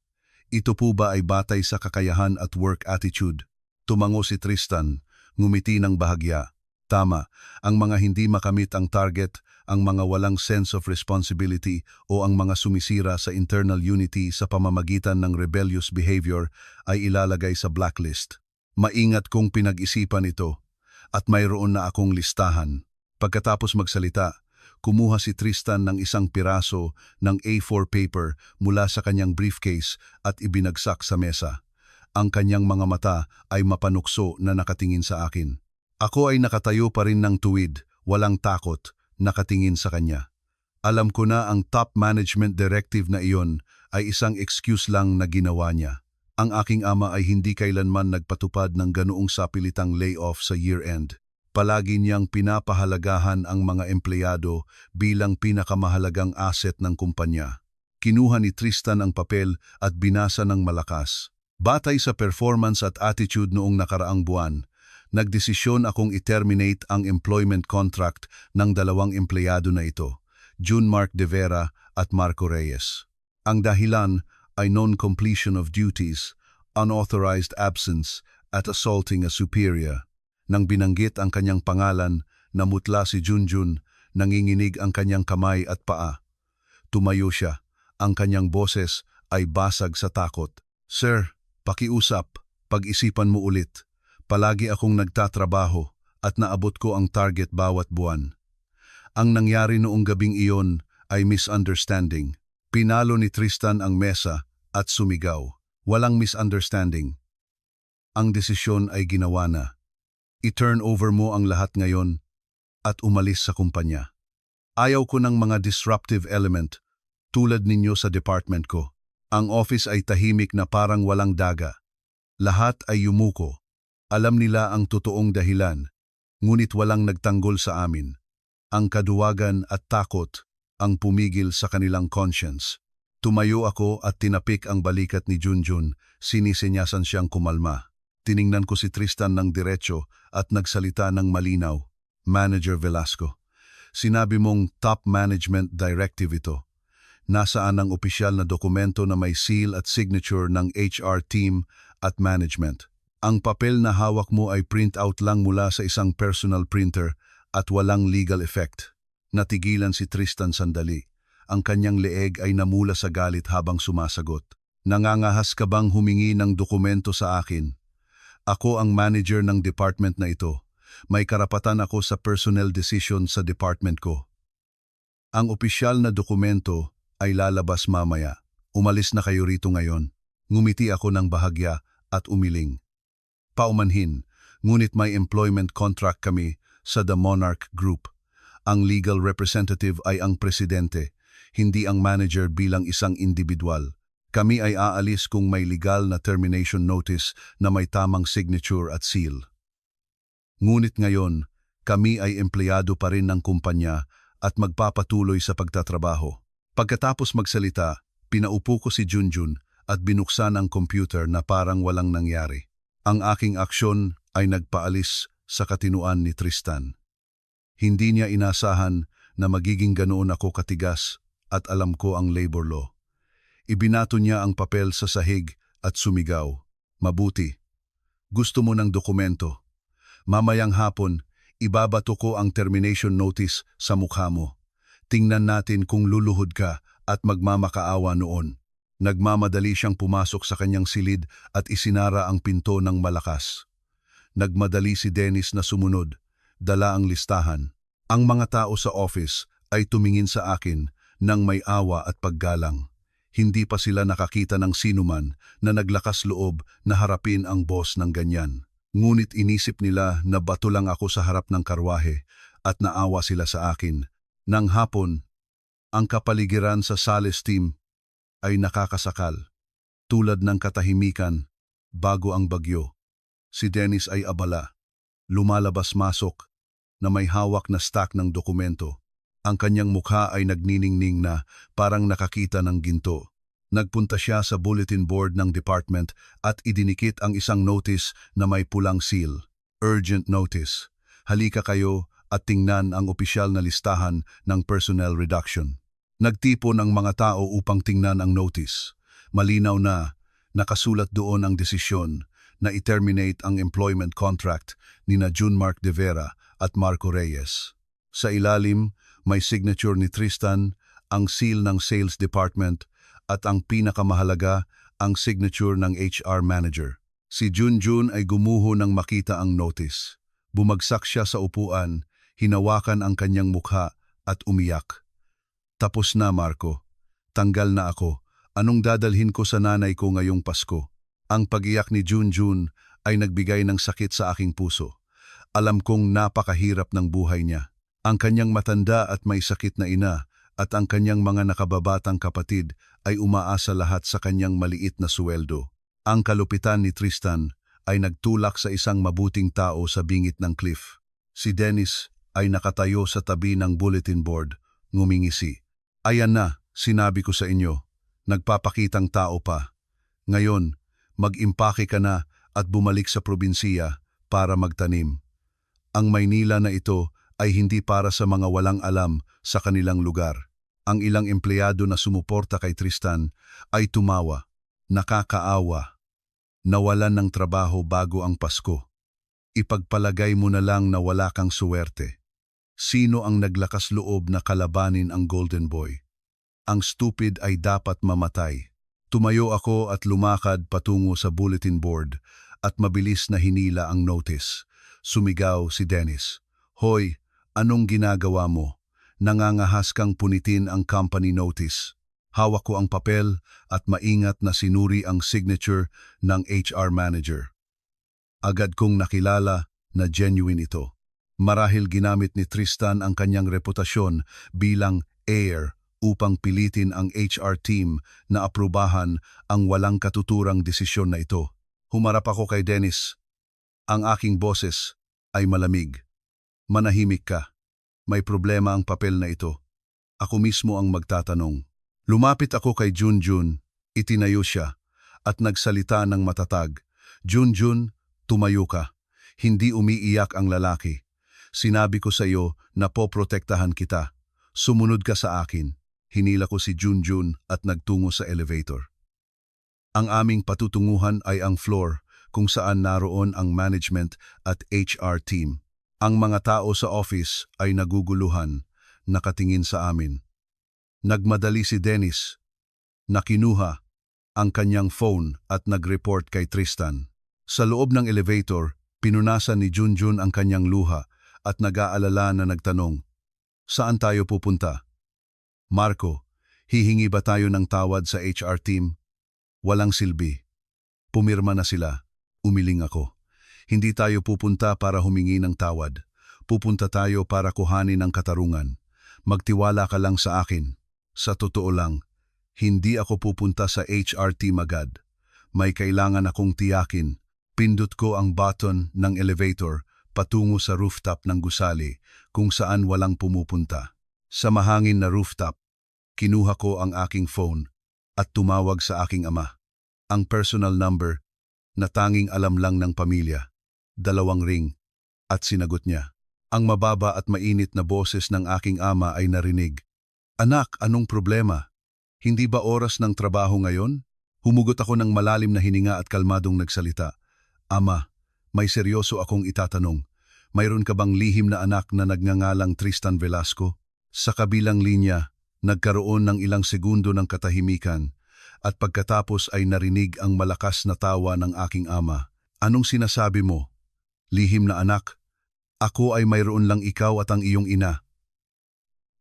Ito po ba ay batay sa kakayahan at work attitude? Tumango si Tristan, ngumiti ng bahagya. Tama, ang mga hindi makamit ang target, ang mga walang sense of responsibility o ang mga sumisira sa internal unity sa pamamagitan ng rebellious behavior ay ilalagay sa blacklist. Maingat kong pinag-isipan ito at mayroon na akong listahan. Pagkatapos magsalita, Kumuha si Tristan ng isang piraso ng A4 paper mula sa kanyang briefcase at ibinagsak sa mesa. Ang kanyang mga mata ay mapanukso na nakatingin sa akin. Ako ay nakatayo pa rin ng tuwid, walang takot, nakatingin sa kanya. Alam ko na ang top management directive na iyon ay isang excuse lang na ginawa niya. Ang aking ama ay hindi kailanman nagpatupad ng ganoong sapilitang layoff sa year-end. Palagi niyang pinapahalagahan ang mga empleyado bilang pinakamahalagang asset ng kumpanya. Kinuha ni Tristan ang papel at binasa ng malakas. Batay sa performance at attitude noong nakaraang buwan, nagdesisyon akong i-terminate ang employment contract ng dalawang empleyado na ito, Junmark De Vera at Marco Reyes. Ang dahilan ay non-completion of duties, unauthorized absence at assaulting a superior. Nang binanggit ang kanyang pangalan, namutla si Junjun, nanginginig ang kanyang kamay at paa. Tumayo siya, ang kanyang boses ay basag sa takot. Sir, pakiusap, pag-isipan mo ulit. Palagi akong nagtatrabaho at naabot ko ang target bawat buwan. Ang nangyari noong gabing iyon ay misunderstanding. Pinalo ni Tristan ang mesa at sumigaw. Walang misunderstanding. Ang desisyon ay ginawa na. I-turn over mo ang lahat ngayon at umalis sa kumpanya. Ayaw ko ng mga disruptive element tulad ninyo sa department ko. Ang office ay tahimik na parang walang daga. Lahat ay yumuko. Alam nila ang totoong dahilan, ngunit walang nagtanggol sa amin. Ang kaduwagan at takot ang pumigil sa kanilang conscience. Tumayo ako at tinapik ang balikat ni Junjun, sinisenyasan siyang kumalma. Tiningnan ko si Tristan ng diretso at nagsalita ng malinaw. Manager Velasco, sinabi mong top management directive ito. Nasaan ang opisyal na dokumento na may seal at signature ng HR team at management? Ang papel na hawak mo ay print out lang mula sa isang personal printer at walang legal effect. Natigilan si Tristan sandali. Ang kanyang leeg ay namula sa galit habang sumasagot. Nangangahas ka bang humingi ng dokumento sa akin? Ako ang manager ng department na ito. May karapatan ako sa personnel decision sa department ko. Ang opisyal na dokumento ay lalabas mamaya. Umalis na kayo rito ngayon. Ngumiti ako ng bahagya at umiling. Paumanhin, ngunit may employment contract kami sa The Monarch Group. Ang legal representative ay ang presidente, hindi ang manager bilang isang individual. Kami ay aalis kung may legal na termination notice na may tamang signature at seal. Ngunit ngayon, kami ay empleyado pa rin ng kumpanya at magpapatuloy sa pagtatrabaho. Pagkatapos magsalita, pinaupo ko si Junjun at binuksan ang computer na parang walang nangyari. Ang aking aksyon ay nagpaalis sa katinuan ni Tristan. Hindi niya inasahan na magiging ganoon ako katigas at alam ko ang labor law. Ibinato niya ang papel sa sahig at sumigaw. Mabuti. Gusto mo ng dokumento. Mamayang hapon, ibabato ko ang termination notice sa mukha mo. Tingnan natin kung luluhod ka at magmamakaawa noon. Nagmamadali siyang pumasok sa kanyang silid at isinara ang pinto ng malakas. Nagmadali si Dennis na sumunod, dala ang listahan. Ang mga tao sa office ay tumingin sa akin nang may awa at paggalang. Hindi pa sila nakakita ng sinuman na naglakas loob na harapin ang boss ng ganyan. Ngunit inisip nila na bato lang ako sa harap ng karwahe at naawa sila sa akin. Nang hapon, ang kapaligiran sa sales team ay nakakasakal. Tulad ng katahimikan, bago ang bagyo. Si Dennis ay abala. Lumalabas-masok na may hawak na stack ng dokumento. Ang kanyang mukha ay nagniningning na parang nakakita ng ginto. Nagpunta siya sa bulletin board ng department at idinikit ang isang notice na may pulang seal. Urgent notice. Halika kayo at tingnan ang opisyal na listahan ng personnel reduction. Nagtipon ang mga tao upang tingnan ang notice. Malinaw na nakasulat doon ang desisyon na i-terminate ang employment contract ni Junmark De Vera at Marco Reyes. Sa ilalim, may signature ni Tristan, ang seal ng sales department, at ang pinakamahalaga, ang signature ng HR manager. Si Junjun ay gumuho nang makita ang notice. Bumagsak siya sa upuan, hinawakan ang kanyang mukha at umiyak. Tapos na, Marco. Tanggal na ako. Anong dadalhin ko sa nanay ko ngayong Pasko? Ang pag-iyak ni Junjun ay nagbigay ng sakit sa aking puso. Alam kong napakahirap ng buhay niya. Ang kanyang matanda at may sakit na ina at ang kanyang mga nakababatang kapatid ay umaasa lahat sa kanyang maliit na suweldo. Ang kalupitan ni Tristan ay nagtulak sa isang mabuting tao sa bingit ng cliff. Si Dennis ay nakatayo sa tabi ng bulletin board, ngumingisi. Ayan na, sinabi ko sa inyo. Nagpapakitang tao pa. Ngayon, mag-impake ka na at bumalik sa probinsiya para magtanim. Ang Maynila na ito ay hindi para sa mga walang alam sa kanilang lugar. Ang ilang empleyado na sumuporta kay Tristan ay tumawa, nakakaawa, nawalan ng trabaho bago ang Pasko. Ipagpalagay mo na lang na wala kang suwerte. Sino ang naglakas loob na kalabanin ang Golden Boy? Ang stupid ay dapat mamatay. Tumayo ako at lumakad patungo sa bulletin board at mabilis na hinila ang notice. Sumigaw si Dennis. Hoy, anong ginagawa mo? Nangangahas kang punitin ang company notice. Hawak ko ang papel at maingat na sinuri ang signature ng HR manager. Agad kong nakilala na genuine ito. Marahil ginamit ni Tristan ang kanyang reputasyon bilang heir upang pilitin ang HR team na aprubahan ang walang katuturang desisyon na ito. Humarap ako kay Dennis. Ang aking boses ay malamig. Manahimik ka. May problema ang papel na ito. Ako mismo ang magtatanong. Lumapit ako kay Junjun, itinayo siya, at nagsalita ng matatag. Junjun, tumayo ka. Hindi umiiyak ang lalaki. Sinabi ko sa iyo na poprotektahan kita. Sumunod ka sa akin. Hinila ko si Junjun at nagtungo sa elevator. Ang aming patutunguhan ay ang floor kung saan naroon ang management at HR team. Ang mga tao sa office ay naguguluhan, nakatingin sa amin. Nagmadali si Dennis, nakinuha ang kanyang phone at nag-report kay Tristan. Sa loob ng elevator, pinunasan ni Junjun ang kanyang luha at nag-aalala na nagtanong, "Saan tayo pupunta?" Marco, hihingi ba tayo ng tawad sa HR team? Walang silbi. Pumirma na sila. Umiling ako. Hindi tayo pupunta para humingi ng tawad. Pupunta tayo para kuhanin ang katarungan. Magtiwala ka lang sa akin. Sa totoo lang, hindi ako pupunta sa HR team agad. May kailangan akong tiyakin. Pindot ko ang button ng elevator patungo sa rooftop ng gusali kung saan walang pumupunta. Sa mahangin na rooftop, kinuha ko ang aking phone at tumawag sa aking ama. Ang personal number na tanging alam lang ng pamilya. 2 ring at sinagot niya. Ang mababa at mainit na boses ng aking ama ay narinig. Anak, anong problema? Hindi ba oras ng trabaho ngayon? Humugot ako ng malalim na hininga at kalmadong nagsalita. Ama, may seryoso akong itatanong. Mayroon ka bang lihim na anak na nagngangalang Tristan Velasco? Sa kabilang linya, nagkaroon ng ilang segundo ng katahimikan at pagkatapos ay narinig ang malakas na tawa ng aking ama. Anong sinasabi mo? Lihim na anak? Ako ay mayroon lang ikaw at ang iyong ina.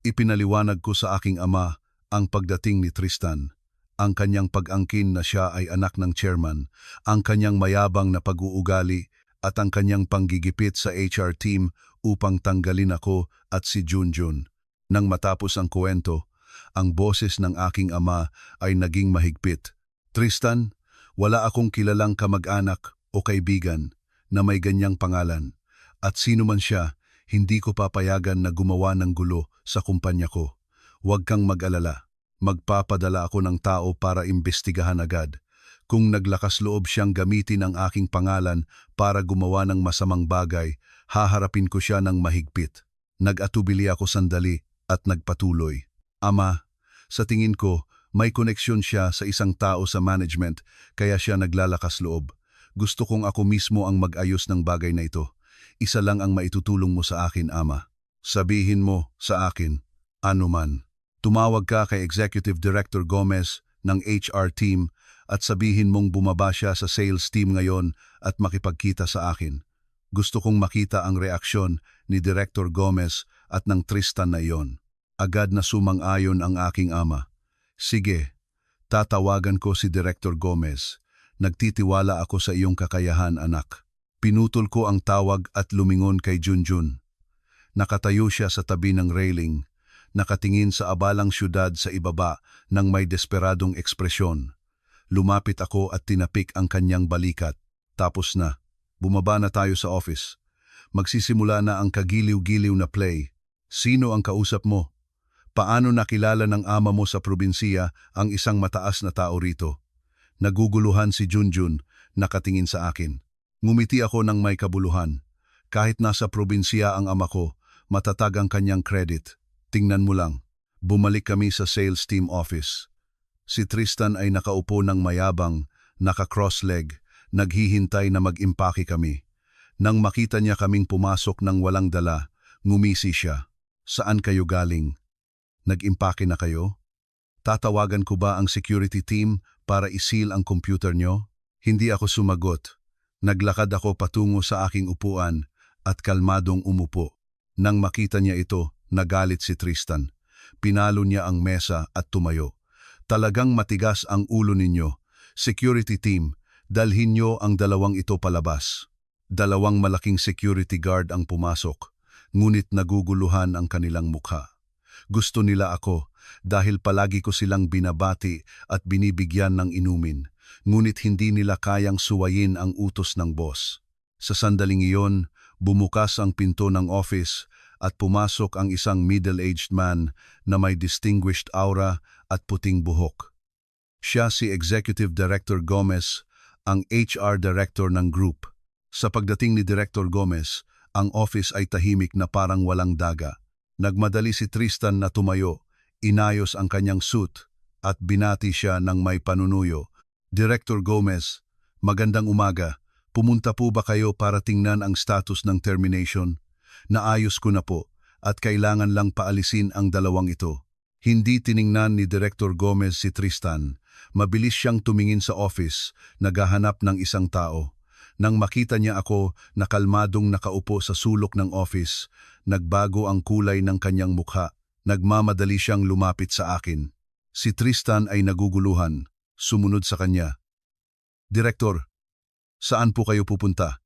Ipinaliwanag ko sa aking ama ang pagdating ni Tristan, ang kanyang pag-angkin na siya ay anak ng chairman, ang kanyang mayabang na pag-uugali at ang kanyang panggigipit sa HR team upang tanggalin ako at si Junjun. Nang matapos ang kwento, ang boses ng aking ama ay naging mahigpit. Tristan, wala akong kilalang kamag-anak o kaibigan na may ganyang pangalan. At sino man siya, hindi ko papayagan na gumawa ng gulo sa kumpanya ko. Huwag kang mag-alala. Magpapadala ako ng tao para imbestigahan agad. Kung naglakas loob siyang gamitin ang aking pangalan para gumawa ng masamang bagay, haharapin ko siya ng mahigpit. Nag-atubili ako sandali at nagpatuloy. Ama, sa tingin ko, may koneksyon siya sa isang tao sa management kaya siya naglalakas loob. Gusto kong ako mismo ang mag-ayos ng bagay na ito. Isa lang ang maitutulong mo sa akin, Ama. Sabihin mo sa akin, ano man. Tumawag ka kay Executive Director Gomez ng HR team at sabihin mong bumaba siya sa sales team ngayon at makipagkita sa akin. Gusto kong makita ang reaksyon ni Director Gomez at ng Tristan na iyon. Agad na sumang-ayon ang aking ama. Sige, tatawagan ko si Director Gomez. Nagtitiwala ako sa iyong kakayahan, anak. Pinutol ko ang tawag at lumingon kay Junjun. Nakatayo siya sa tabi ng railing, nakatingin sa abalang syudad sa ibaba ng may desperadong ekspresyon. Lumapit ako at tinapik ang kanyang balikat. Tapos na. Bumaba na tayo sa office. Magsisimula na ang kagiliw-giliw na play. Sino ang kausap mo? Paano nakilala ng ama mo sa probinsiya ang isang mataas na tao rito? Naguguluhan si Junjun, nakatingin sa akin. Ngumiti ako ng may kabuluhan. Kahit nasa probinsiya ang ama ko, matatag ang kanyang credit. Tingnan mo lang. Bumalik kami sa sales team office. Si Tristan ay nakaupo ng mayabang, naka-cross-leg, naghihintay na mag-impake kami. Nang makita niya kaming pumasok ng walang dala, ngumisi siya. Saan kayo galing? Nag-impake na kayo? Tatawagan ko ba ang security team para isil ang computer nyo? Hindi ako sumagot. Naglakad ako patungo sa aking upuan at kalmadong umupo. Nang makita niya ito, nagalit si Tristan. Pinalo niya ang mesa at tumayo. Talagang matigas ang ulo ninyo. Security team, dalhin niyo ang dalawang ito palabas. Dalawang malaking security guard ang pumasok, ngunit naguguluhan ang kanilang mukha. Gusto nila ako dahil palagi ko silang binabati at binibigyan ng inumin, ngunit hindi nila kayang suwayin ang utos ng boss. Sa sandaling iyon, bumukas ang pinto ng office at pumasok ang isang middle-aged man na may distinguished aura at puting buhok. Siya si Executive Director Gomez, ang HR Director ng group. Sa pagdating ni Director Gomez, ang office ay tahimik na parang walang daga. Nagmadali si Tristan na tumayo, inayos ang kanyang suit at binati siya ng may panunuyo. Director Gomez, magandang umaga. Pumunta po ba kayo para tingnan ang status ng termination? Naayos ko na po at kailangan lang paalisin ang dalawang ito. Hindi tiningnan ni Director Gomez si Tristan. Mabilis siyang tumingin sa office, naghahanap ng isang tao. Nang makita niya ako na kalmadong nakaupo sa sulok ng office, nagbago ang kulay ng kanyang mukha. Nagmamadali siyang lumapit sa akin. Si Tristan ay naguguluhan, sumunod sa kanya. Direktor, saan po kayo pupunta?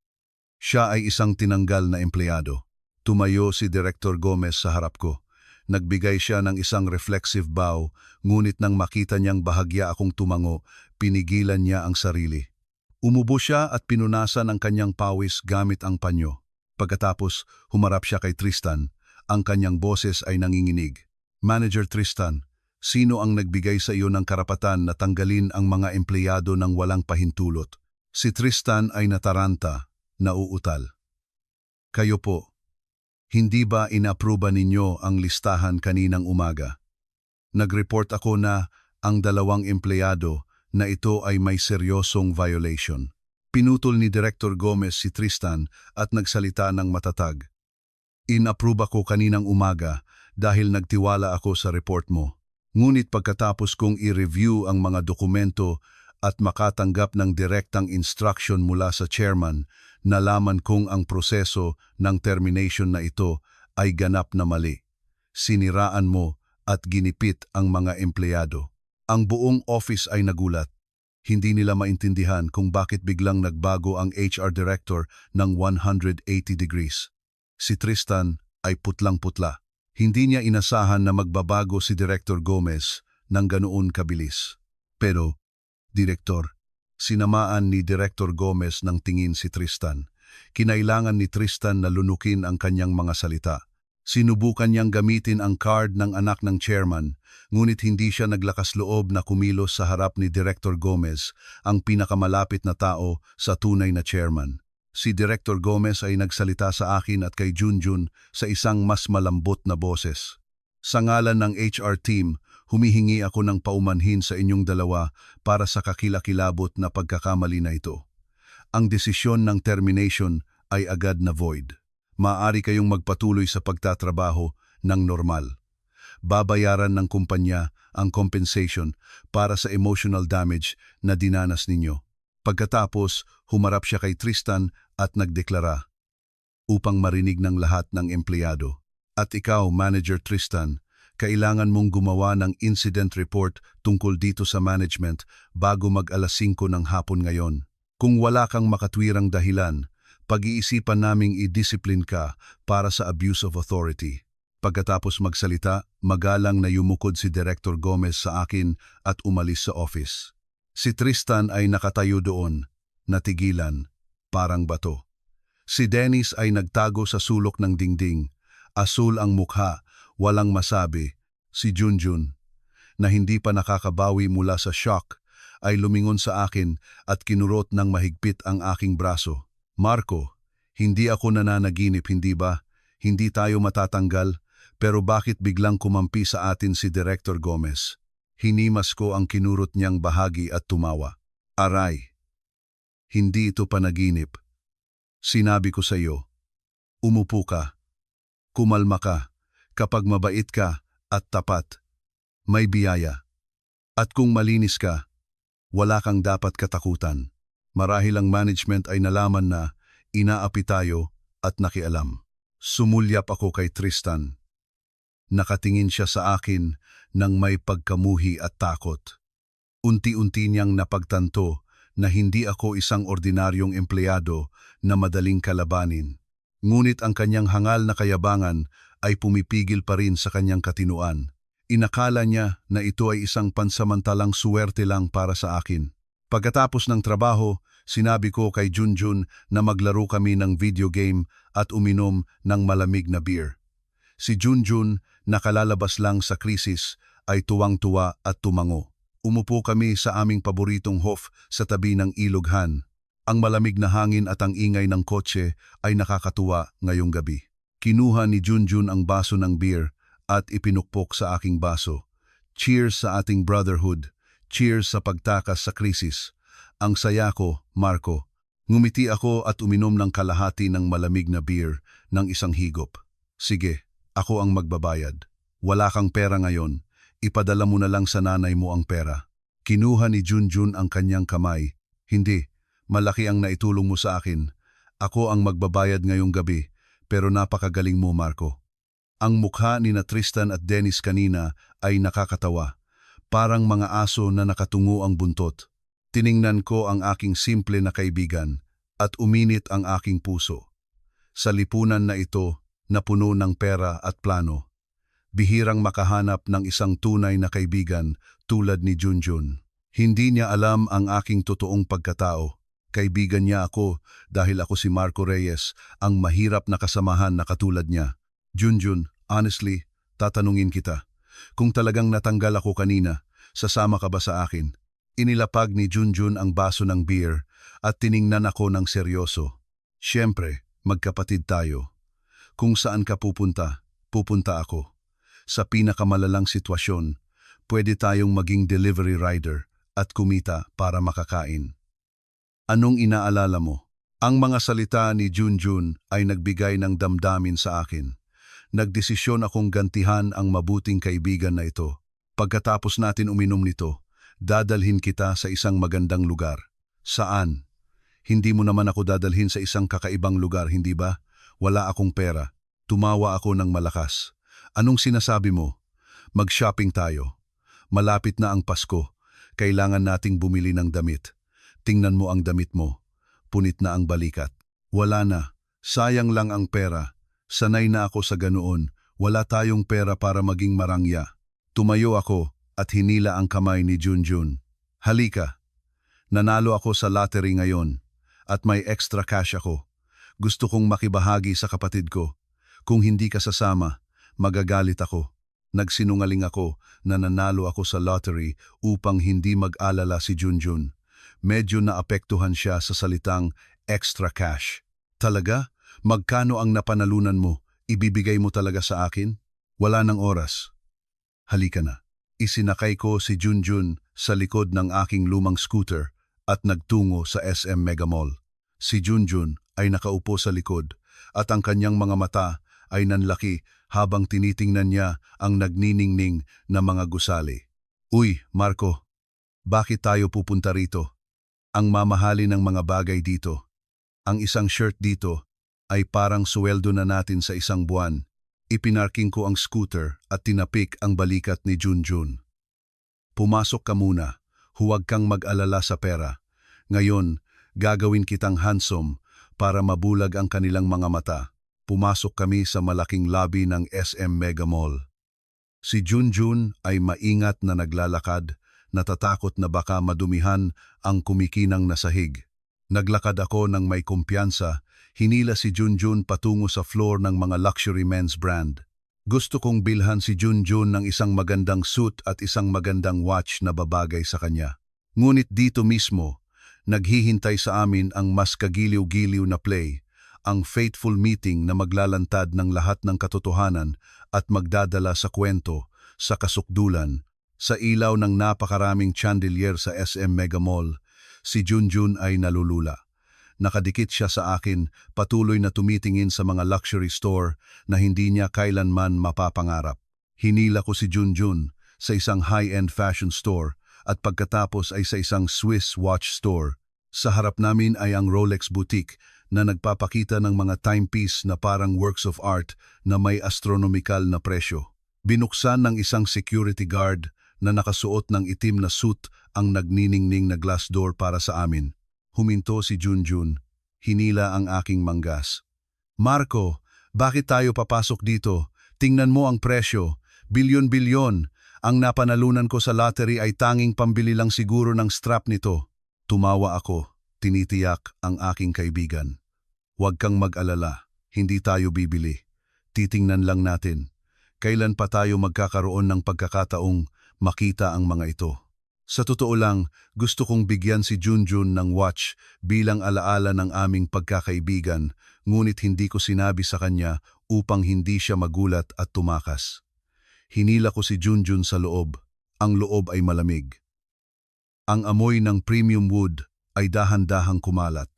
Siya ay isang tinanggal na empleyado. Tumayo si Director Gomez sa harap ko. Nagbigay siya ng isang reflexive bow, ngunit nang makita niyang bahagya akong tumango, pinigilan niya ang sarili. Umubo siya at pinunasan ang kanyang pawis gamit ang panyo. Pagkatapos, humarap siya kay Tristan. Ang kanyang boses ay nanginginig. Manager Tristan, sino ang nagbigay sa iyo ng karapatan na tanggalin ang mga empleyado ng walang pahintulot? Si Tristan ay nataranta, nauutal. Kayo po, hindi ba inapruba ninyo ang listahan kaninang umaga? Nag-report ako na ang dalawang empleyado na ito ay may seryosong violation. Pinutol ni Director Gomez si Tristan at nagsalita ng matatag. Inapruba ko kaninang umaga dahil nagtiwala ako sa report mo. Ngunit pagkatapos kong i-review ang mga dokumento at makatanggap ng direktang instruction mula sa chairman, nalaman kong ang proseso ng termination na ito ay ganap na mali. Siniraan mo at ginipit ang mga empleyado. Ang buong office ay nagulat. Hindi nila maintindihan kung bakit biglang nagbago ang HR director ng 180 degrees. Si Tristan ay putlang-putla. Hindi niya inasahan na magbabago si Director Gomez ng ganoon kabilis. Pero, Direktor, sinamaan ni Director Gomez ng tingin si Tristan. Kinailangan ni Tristan na lunukin ang kanyang mga salita. Sinubukan niyang gamitin ang card ng anak ng chairman, ngunit hindi siya naglakas loob na kumilos sa harap ni Director Gomez, ang pinakamalapit na tao sa tunay na chairman. Si Director Gomez ay nagsalita sa akin at kay Junjun sa isang mas malambot na boses. Sa ngalan ng HR team, humihingi ako ng paumanhin sa inyong dalawa para sa kakilakilabot na pagkakamali na ito. Ang desisyon ng termination ay agad na void. Maaari kayong magpatuloy sa pagtatrabaho ng normal. Babayaran ng kumpanya ang compensation para sa emotional damage na dinanas ninyo. Pagkatapos, humarap siya kay Tristan at nagdeklara, upang marinig ng lahat ng empleyado. At ikaw, Manager Tristan, kailangan mong gumawa ng incident report tungkol dito sa management bago mag-alas 5 ng hapon ngayon. Kung wala kang makatwirang dahilan, pag-iisipan naming i-discipline ka para sa abuse of authority. Pagkatapos magsalita, magalang na yumukod si Director Gomez sa akin at umalis sa office. Si Tristan ay nakatayo doon, natigilan, parang bato. Si Dennis ay nagtago sa sulok ng dingding. Asul ang mukha, walang masabi. Si Junjun, na hindi pa nakakabawi mula sa shock, ay lumingon sa akin at kinurot ng mahigpit ang aking braso. Marco, hindi ako nananaginip, hindi ba? Hindi tayo matatanggal, pero bakit biglang kumampi sa atin si Director Gomez? Hinimas ko ang kinurot niyang bahagi at tumawa. Aray, hindi ito panaginip. Sinabi ko sa iyo, umupo ka, kumalma ka, kapag mabait ka at tapat, may biyaya. At kung malinis ka, wala kang dapat katakutan. Marahil ang management ay nalaman na inaapi tayo at nakialam. Sumulyap ako kay Tristan. Nakatingin siya sa akin nang may pagkamuhi at takot. Unti-unti niyang napagtanto na hindi ako isang ordinaryong empleyado na madaling kalabanin. Ngunit ang kanyang hangal na kayabangan ay pumipigil pa rin sa kanyang katinuan. Inakala niya na ito ay isang pansamantalang suwerte lang para sa akin. Pagkatapos ng trabaho, sinabi ko kay Junjun na maglaro kami ng video game at uminom ng malamig na beer. Si Junjun, nakalalabas lang sa krisis, ay tuwang-tuwa at tumango. Umupo kami sa aming paboritong hof sa tabi ng iloghan. Ang malamig na hangin at ang ingay ng kotse ay nakakatuwa ngayong gabi. Kinuha ni Junjun ang baso ng beer at ipinukpok sa aking baso. Cheers sa ating brotherhood. Cheers sa pagtakas sa krisis. Ang saya ko, Marco. Ngumiti ako at uminom ng kalahati ng malamig na beer ng isang higop. Sige, ako ang magbabayad. Wala kang pera ngayon. Ipadala mo na lang sa nanay mo ang pera. Kinuha ni Junjun ang kanyang kamay. Hindi, malaki ang naitulong mo sa akin. Ako ang magbabayad ngayong gabi, pero napakagaling mo, Marco. Ang mukha ni na Tristan at Dennis kanina ay nakakatawa. Parang mga aso na nakatungo ang buntot. Tiningnan ko ang aking simple na kaibigan at uminit ang aking puso. Sa lipunan na ito, na puno ng pera at plano, bihirang makahanap ng isang tunay na kaibigan tulad ni Junjun. Hindi niya alam ang aking totoong pagkatao. Kaibigan niya ako dahil ako si Marco Reyes, ang mahirap na kasamahan na katulad niya. Junjun, honestly, tatanungin kita. Kung talagang natanggal ako kanina, sasama ka ba sa akin? Inilapag ni Junjun ang baso ng beer at tiningnan ako ng seryoso. Siyempre, magkapatid tayo. Kung saan ka pupunta, pupunta ako. Sa pinakamalalang sitwasyon, pwede tayong maging delivery rider at kumita para makakain. Anong inaalala mo? Ang mga salita ni Junjun ay nagbigay ng damdamin sa akin. Nagdesisyon akong gantihan ang mabuting kaibigan na ito. Pagkatapos natin uminom nito, dadalhin kita sa isang magandang lugar. Saan? Hindi mo naman ako dadalhin sa isang kakaibang lugar, hindi ba? Wala akong pera. Tumawa ako ng malakas. Anong sinasabi mo? Mag-shopping tayo. Malapit na ang Pasko. Kailangan nating bumili ng damit. Tingnan mo ang damit mo. Punit na ang balikat. Wala na. Sayang lang ang pera. Sanay na ako sa ganoon. Wala tayong pera para maging marangya. Tumayo ako at hinila ang kamay ni Junjun. Halika. Nanalo ako sa lottery ngayon at may extra cash ako. Gusto kong makibahagi sa kapatid ko. Kung hindi ka sasama, magagalit ako. Nagsinungaling ako na nanalo ako sa lottery upang hindi mag-alala si Junjun. Medyo naapektuhan siya sa salitang extra cash. Talaga? Magkano ang napanalunan mo? Ibibigay mo talaga sa akin? Wala ng oras. Halika na. Isinakay ko si Junjun sa likod ng aking lumang scooter at nagtungo sa SM Mega Mall. Si Junjun ay nakaupo sa likod at ang kanyang mga mata ay nanlaki habang tinitingnan niya ang nagniningning na mga gusali. Uy, Marco, bakit tayo pupunta rito? Ang mamahali ng mga bagay dito. Ang isang shirt dito ay parang suweldo na natin sa isang buwan. Ipinarking ko ang scooter at tinapik ang balikat ni Junjun. Pumasok ka muna, huwag kang mag-alala sa pera. Ngayon, gagawin kitang handsome para mabulag ang kanilang mga mata. Pumasok kami sa malaking lobby ng SM Mega Mall. Si Junjun ay maingat na naglalakad, natatakot na baka madumihan ang kumikinang na sahig. Naglakad ako ng may kumpiyansa, hinila si Junjun patungo sa floor ng mga luxury men's brand. Gusto kong bilhan si Junjun ng isang magandang suit at isang magandang watch na babagay sa kanya. Ngunit dito mismo, naghihintay sa amin ang mas kagiliw-giliw na play, ang fateful meeting na maglalantad ng lahat ng katotohanan at magdadala sa kwento, sa kasukdulan. Sa ilaw ng napakaraming chandelier sa SM Mega Mall, si Junjun ay nalulula. Nakadikit siya sa akin, patuloy na tumitingin sa mga luxury store na hindi niya kailanman mapapangarap. Hinila ko si Junjun sa isang high-end fashion store at pagkatapos ay sa isang Swiss watch store. Sa harap namin ay ang Rolex boutique na nagpapakita ng mga timepiece na parang works of art na may astronomical na presyo. Binuksan ng isang security guard na nakasuot ng itim na suit ang nagniningning na glass door para sa amin. Huminto si Junjun. Hinila ang aking manggas. Marco, bakit tayo papasok dito? Tingnan mo ang presyo. Bilyon-bilyon. Ang napanalunan ko sa lottery ay tanging pambili lang siguro ng strap nito. Tumawa ako. Tinitiyak ang aking kaibigan. Huwag kang mag-alala. Hindi tayo bibili. Titingnan lang natin. Kailan pa tayo magkakaroon ng pagkakataong makita ang mga ito? Sa totoo lang, gusto kong bigyan si Junjun ng watch bilang alaala ng aming pagkakaibigan, ngunit hindi ko sinabi sa kanya upang hindi siya magulat at tumakas. Hinila ko si Junjun sa loob. Ang loob ay malamig. Ang amoy ng premium wood ay dahan-dahang kumalat.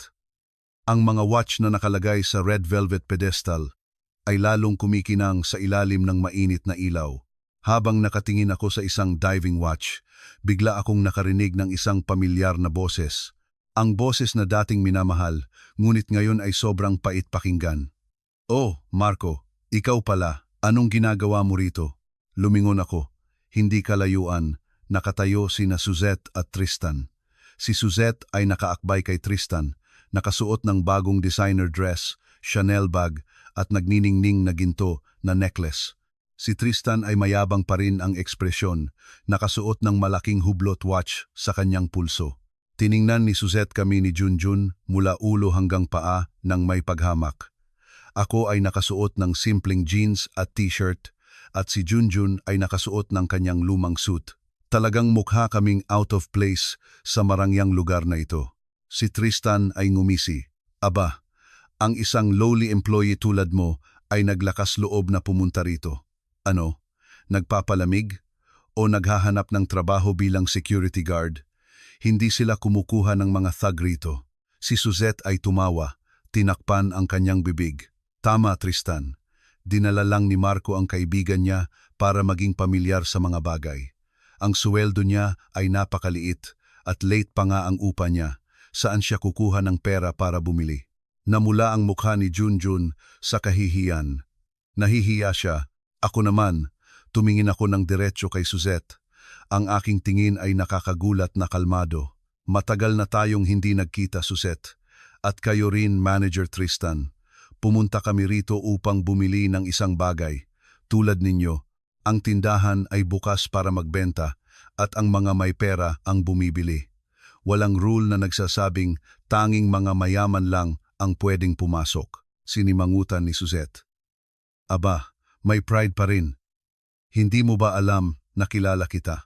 Ang mga watch na nakalagay sa red velvet pedestal ay lalong kumikinang sa ilalim ng mainit na ilaw. Habang nakatingin ako sa isang diving watch, bigla akong nakarinig ng isang pamilyar na boses. Ang boses na dating minamahal, ngunit ngayon ay sobrang pait pakinggan. Oh, Marco, ikaw pala. Anong ginagawa mo rito? Lumingon ako. Hindi kalayuan. Nakatayo sina Suzette at Tristan. Si Suzette ay nakaakbay kay Tristan, nakasuot ng bagong designer dress, Chanel bag at nagniningning na ginto na necklace. Si Tristan ay mayabang pa rin ang ekspresyon, nakasuot ng malaking hublot watch sa kanyang pulso. Tiningnan ni Suzette kami ni Junjun mula ulo hanggang paa ng may paghamak. Ako ay nakasuot ng simpleng jeans at t-shirt at si Junjun ay nakasuot ng kanyang lumang suit. Talagang mukha kaming out of place sa marangyang lugar na ito. Si Tristan ay ngumisi. Aba, ang isang lowly employee tulad mo ay naglakas loob na pumunta rito. Ano? Nagpapalamig? O naghahanap ng trabaho bilang security guard? Hindi sila kumukuha ng mga thug rito. Si Suzette ay tumawa, tinakpan ang kanyang bibig. Tama, Tristan. Dinala lang ni Marco ang kaibigan niya para maging pamilyar sa mga bagay. Ang suweldo niya ay napakaliit at late pa nga ang upa niya. Saan siya kukuha ng pera para bumili? Namula ang mukha ni Junjun sa kahihiyan. Nahihiya siya. Ako naman, tumingin ako ng diretso kay Suzette. Ang aking tingin ay nakakagulat na kalmado. Matagal na tayong hindi nagkita, Suzette. At kayo rin, Manager Tristan. Pumunta kami rito upang bumili ng isang bagay. Tulad ninyo, ang tindahan ay bukas para magbenta at ang mga may pera ang bumibili. Walang rule na nagsasabing tanging mga mayaman lang ang pwedeng pumasok. Sinimangutan ni Suzette. Aba, may pride pa rin. Hindi mo ba alam na kilala kita?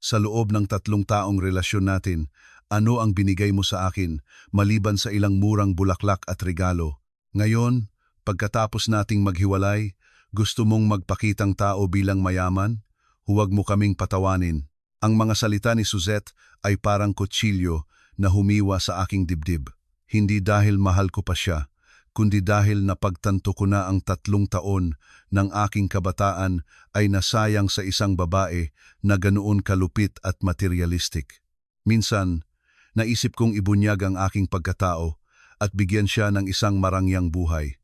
Sa loob ng 3 taong relasyon natin, ano ang binigay mo sa akin maliban sa ilang murang bulaklak at regalo? Ngayon, pagkatapos nating maghiwalay, gusto mong magpakitang tao bilang mayaman? Huwag mo kaming patawanin. Ang mga salita ni Suzette ay parang kutsilyo na humiwa sa aking dibdib. Hindi dahil mahal ko pa siya, kundi dahil napagtanto ko na ang 3 taon ng aking kabataan ay nasayang sa isang babae na ganoon kalupit at materialistic. Minsan, naisip kong ibunyag ang aking pagkatao at bigyan siya ng isang marangyang buhay.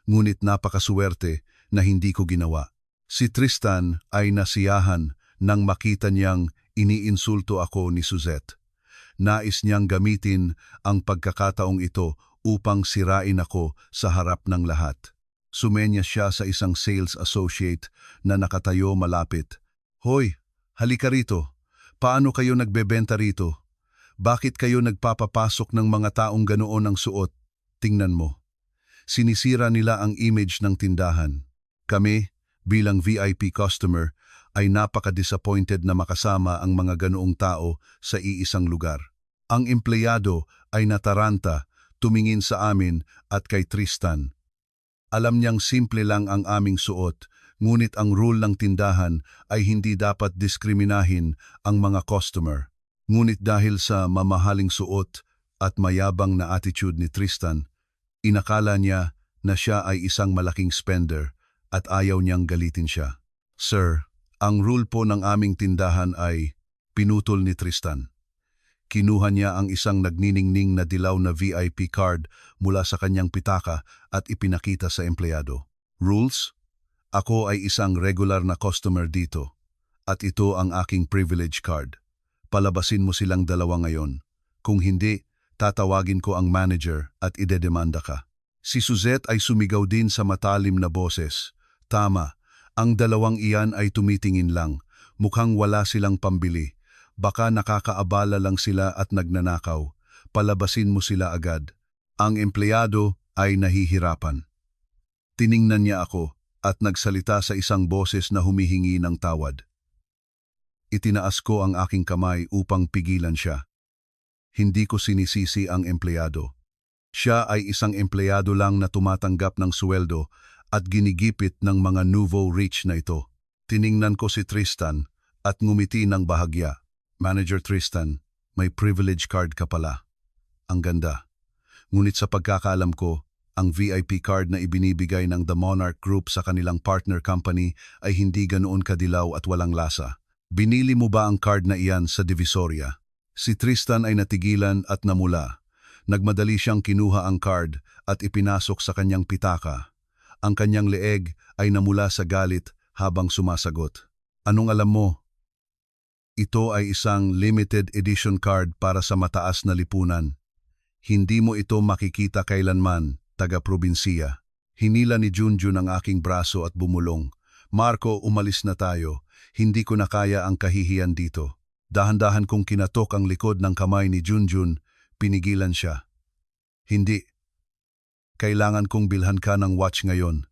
Ngunit napakasuwerte na hindi ko ginawa. Si Tristan ay nasiyahan nang makita niyang iniinsulto ako ni Suzette. Nais niyang gamitin ang pagkakataong ito upang sirain ako sa harap ng lahat. Sumenya siya sa isang sales associate na nakatayo malapit. "Hoy, halika rito. Paano kayo nagbebenta rito? Bakit kayo nagpapapasok ng mga taong ganoon ang suot? Tingnan mo." Sinisira nila ang image ng tindahan. Kami, bilang VIP customer, ay napaka-disappointed na makasama ang mga ganoong tao sa iisang lugar. Ang empleyado ay nataranta, tumingin sa amin at kay Tristan. Alam niyang simple lang ang aming suot, ngunit ang rule ng tindahan ay hindi dapat diskriminahin ang mga customer. Ngunit dahil sa mamahaling suot at mayabang na attitude ni Tristan, inakala niya na siya ay isang malaking spender at ayaw niyang galitin siya. "Sir, ang rule po ng aming tindahan ay," pinutol ni Tristan. Kinuha niya ang isang nagniningning na dilaw na VIP card mula sa kanyang pitaka at ipinakita sa empleyado. "Rules? Ako ay isang regular na customer dito at ito ang aking privilege card. Palabasin mo silang dalawa ngayon. Kung hindi, tatawagin ko ang manager at idedemanda ka." Si Suzette ay sumigaw din sa matalim na boses. "Tama, ang dalawang iyan ay tumitingin lang. Mukhang wala silang pambili. Baka nakakaabala lang sila at nagnanakaw. Palabasin mo sila agad." Ang empleyado ay nahihirapan. Tiningnan niya ako at nagsalita sa isang boses na humihingi ng tawad. Itinaas ko ang aking kamay upang pigilan siya. Hindi ko sinisisi ang empleyado. Siya ay isang empleyado lang na tumatanggap ng sweldo at ginigipit ng mga nouveau rich na ito. Tiningnan ko si Tristan at ngumiti ng bahagya. "Manager Tristan, may privilege card ka pala. Ang ganda. Ngunit sa pagkakaalam ko, ang VIP card na ibinibigay ng The Monarch Group sa kanilang partner company ay hindi ganoon kadilaw at walang lasa. Binili mo ba ang card na iyan sa Divisoria?" Si Tristan ay natigilan at namula. Nagmadali siyang kinuha ang card at ipinasok sa kanyang pitaka. Ang kanyang leeg ay namula sa galit habang sumasagot. "Anong alam mo? Ito ay isang limited edition card para sa mataas na lipunan. Hindi mo ito makikita kailanman, taga-probinsiya." Hinila ni Junjun ang aking braso at bumulong. "Marco, umalis na tayo. Hindi ko na kaya ang kahihiyan dito." Dahan-dahan kong kinatok ang likod ng kamay ni Junjun, pinigilan siya. "Hindi. Kailangan kong bilhan ka ng watch ngayon.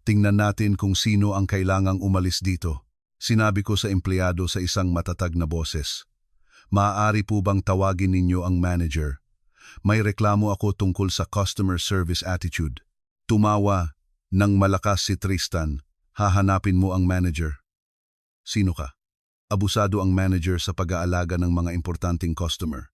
Tingnan natin kung sino ang kailangang umalis dito." Sinabi ko sa empleyado sa isang matatag na boses. "Maaari po bang tawagin ninyo ang manager? May reklamo ako tungkol sa customer service attitude." Tumawa ng malakas si Tristan. "Hahanapin mo ang manager." "Sino ka?" "Abusado ang manager sa pag-aalaga ng mga importanteng customer.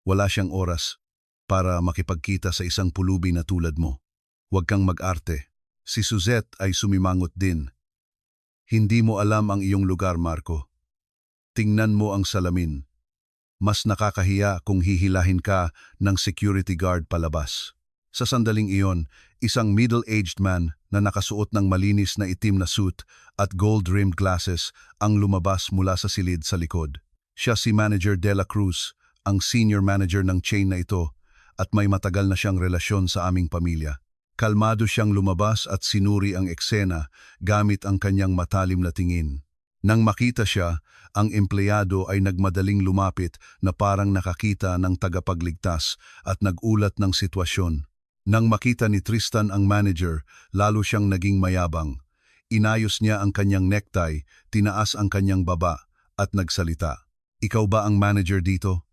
Wala siyang oras para makipagkita sa isang pulubi na tulad mo. Huwag kang mag-arte." Si Suzette ay sumimangot din. "Hindi mo alam ang iyong lugar, Marco. Tingnan mo ang salamin. Mas nakakahiya kung hihilahin ka ng security guard palabas." Sa sandaling iyon, isang middle-aged man na nakasuot ng malinis na itim na suit at gold-rimmed glasses ang lumabas mula sa silid sa likod. Siya si Manager De La Cruz, ang senior manager ng chain na ito, at may matagal na siyang relasyon sa aming pamilya. Kalmado siyang lumabas at sinuri ang eksena gamit ang kanyang matalim na tingin. Nang makita siya, ang empleyado ay nagmadaling lumapit na parang nakakita ng tagapagligtas at nagulat ng sitwasyon. Nang makita ni Tristan ang manager, lalo siyang naging mayabang. Inayos niya ang kanyang necktie, tinaas ang kanyang baba at nagsalita. "Ikaw ba ang manager dito?"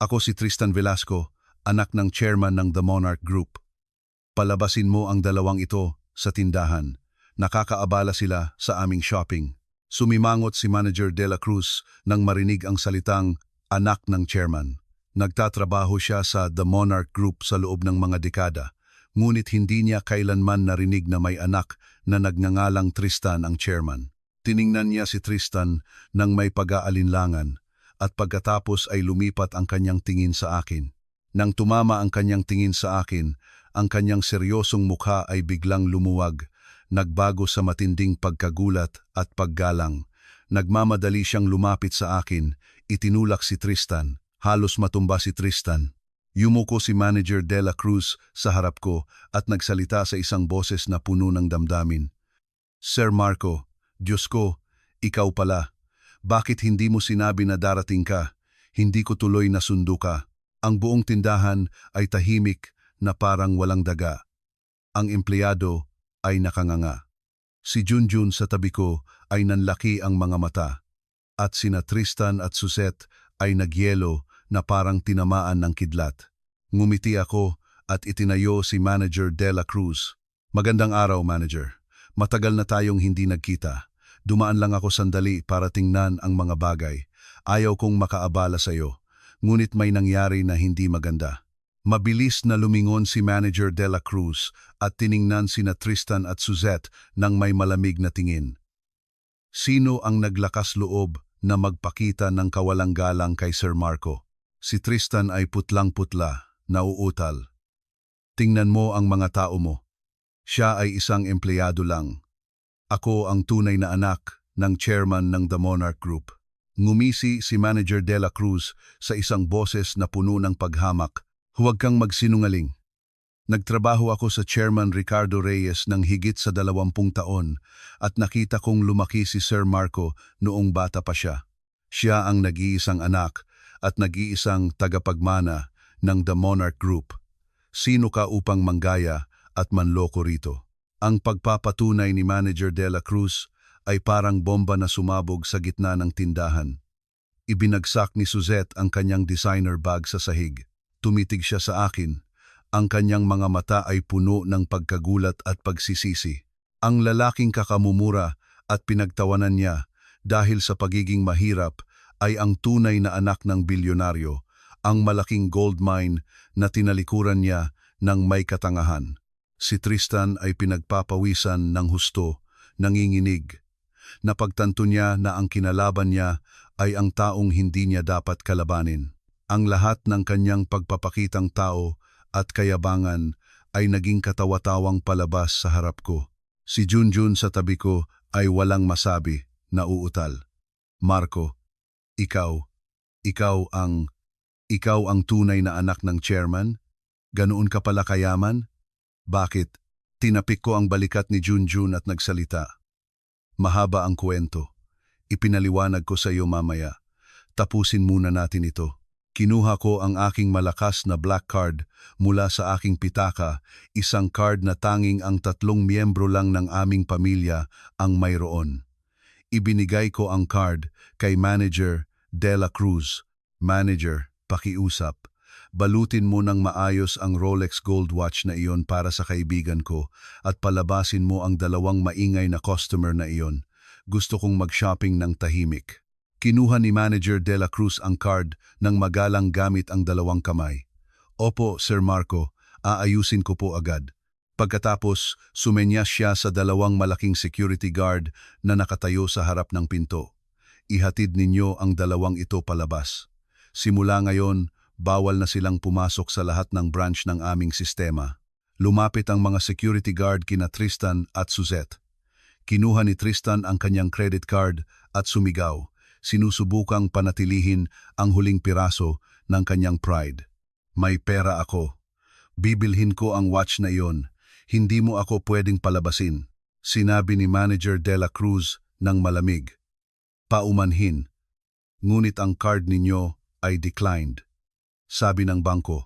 "Ako si Tristan Velasco, anak ng chairman ng The Monarch Group. Palabasin mo ang dalawang ito sa tindahan. Nakakaabala sila sa aming shopping." Sumimangot si Manager De La Cruz nang marinig ang salitang anak ng chairman. Nagtatrabaho siya sa The Monarch Group sa loob ng mga dekada, ngunit hindi niya kailanman narinig na may anak na nagngangalang Tristan ang chairman. Tiningnan niya si Tristan nang may pag-aalinlangan at pagkatapos ay lumipat ang kanyang tingin sa akin. Nang tumama ang kanyang tingin sa akin, ang kanyang seryosong mukha ay biglang lumuwag. nagbago sa matinding pagkagulat at paggalang. Nagmamadali siyang lumapit sa akin, itinulak si Tristan. Halos matumba si Tristan. Yumuko si Manager De La Cruz sa harap ko at nagsalita sa isang boses na puno ng damdamin. Sir Marco, Diyos ko, ikaw pala. Bakit hindi mo sinabi na darating ka? Hindi ko tuloy nasundo ka. Ang buong tindahan ay tahimik na parang walang daga. Ang empleyado ay nakanganga. Si Junjun sa tabi ko ay nanlaki ang mga mata. At sina Tristan at Suzette ay nagyelo na parang tinamaan ng kidlat. Ngumiti ako at itinayo si Manager De La Cruz. Magandang araw, Manager. Matagal na tayong hindi nagkita. Dumaan lang ako sandali para tingnan ang mga bagay. Ayaw kong makaabala sa iyo. Ngunit may nangyari na hindi maganda. Mabilis na lumingon si Manager De La Cruz at tiningnan sina Tristan at Suzette nang may malamig na tingin. Sino ang naglakas loob na magpakita ng kawalang galang kay Sir Marco? Si Tristan ay putlang-putla, nauutal. Tingnan mo ang mga tao mo. Siya ay isang empleyado lang. Ako ang tunay na anak ng chairman ng The Monarch Group. Ngumisi si Manager De La Cruz sa isang boses na puno ng paghamak. Huwag kang magsinungaling. Nagtrabaho ako sa Chairman Ricardo Reyes ng higit sa 20 taon at nakita kong lumaki si Sir Marco noong bata pa siya. Siya ang nag-iisang anak at nag-iisang tagapagmana ng The Monarch Group. Sino ka upang manggaya at manloko rito? Ang pagpapatunay ni Manager De La Cruz ay parang bomba na sumabog sa gitna ng tindahan. Ibinagsak ni Suzette ang kanyang designer bag sa sahig. Tumitig siya sa akin. Ang kanyang mga mata ay puno ng pagkagulat at pagsisisi. Ang lalaking kakamumura at pinagtawanan niya dahil sa pagiging mahirap ay ang tunay na anak ng bilyonaryo, ang malaking gold mine na tinalikuran niya ng may katangahan. Si Tristan ay pinagpapawisan ng husto, nanginginig. Napagtanto niya na ang kinalaban niya ay ang taong hindi niya dapat kalabanin. Ang lahat ng kanyang pagpapakitang tao at kayabangan ay naging katawa-tawang palabas sa harap ko. Si Junjun sa tabi ko ay walang masabi, nauutal. Marco, ikaw ang tunay na anak ng chairman? Ganoon ka pala kayaman? Bakit? Tinapik ko ang balikat ni Junjun at nagsalita. Mahaba ang kwento. Ipinaliwanag ko sa iyo mamaya. Tapusin muna natin ito. Kinuha ko ang aking malakas na black card mula sa aking pitaka, isang card na tanging ang 3 miyembro lang ng aming pamilya ang mayroon. Ibinigay ko ang card kay Manager De La Cruz. Manager, pakiusap. Balutin mo ng maayos ang Rolex gold watch na iyon para sa kaibigan ko at palabasin mo ang 2 maingay na customer na iyon. Gusto kong mag-shopping ng tahimik. Kinuha ni Manager De La Cruz ang card nang magalang gamit ang 2 kamay. Opo, Sir Marco, aayusin ko po agad. Pagkatapos, sumenyas siya sa 2 malaking security guard na nakatayo sa harap ng pinto. Ihatid ninyo ang 2 ito palabas. Simula ngayon, bawal na silang pumasok sa lahat ng branch ng aming sistema. Lumapit ang mga security guard kina Tristan at Suzette. Kinuha ni Tristan ang kanyang credit card at sumigaw. Sinusubukang panatilihin ang huling piraso ng kanyang pride. May pera ako. Bibilhin ko ang watch na iyon. Hindi mo ako pwedeng palabasin. Sinabi ni Manager De La Cruz ng malamig. Paumanhin. Ngunit ang card ninyo ay declined. Sabi ng bangko,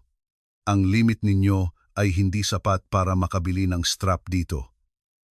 ang limit ninyo ay hindi sapat para makabili ng strap dito.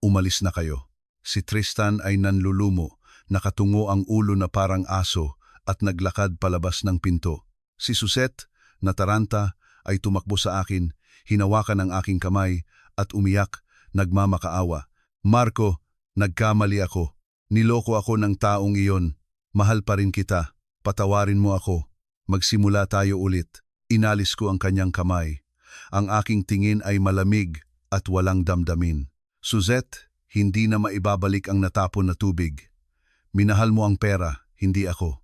Umalis na kayo. Si Tristan ay nanlulumo. Nakatungo ang ulo na parang aso at naglakad palabas ng pinto. Si Suzette, na taranta, ay tumakbo sa akin, hinawakan ang aking kamay at umiyak, nagmamakaawa. Marco, nagkamali ako. Niloko ako ng taong iyon. Mahal pa rin kita. Patawarin mo ako. Magsimula tayo ulit. Inalis ko ang kanyang kamay. Ang aking tingin ay malamig at walang damdamin. Suzette, hindi na maibabalik ang natapon na tubig. Minahal mo ang pera, hindi ako.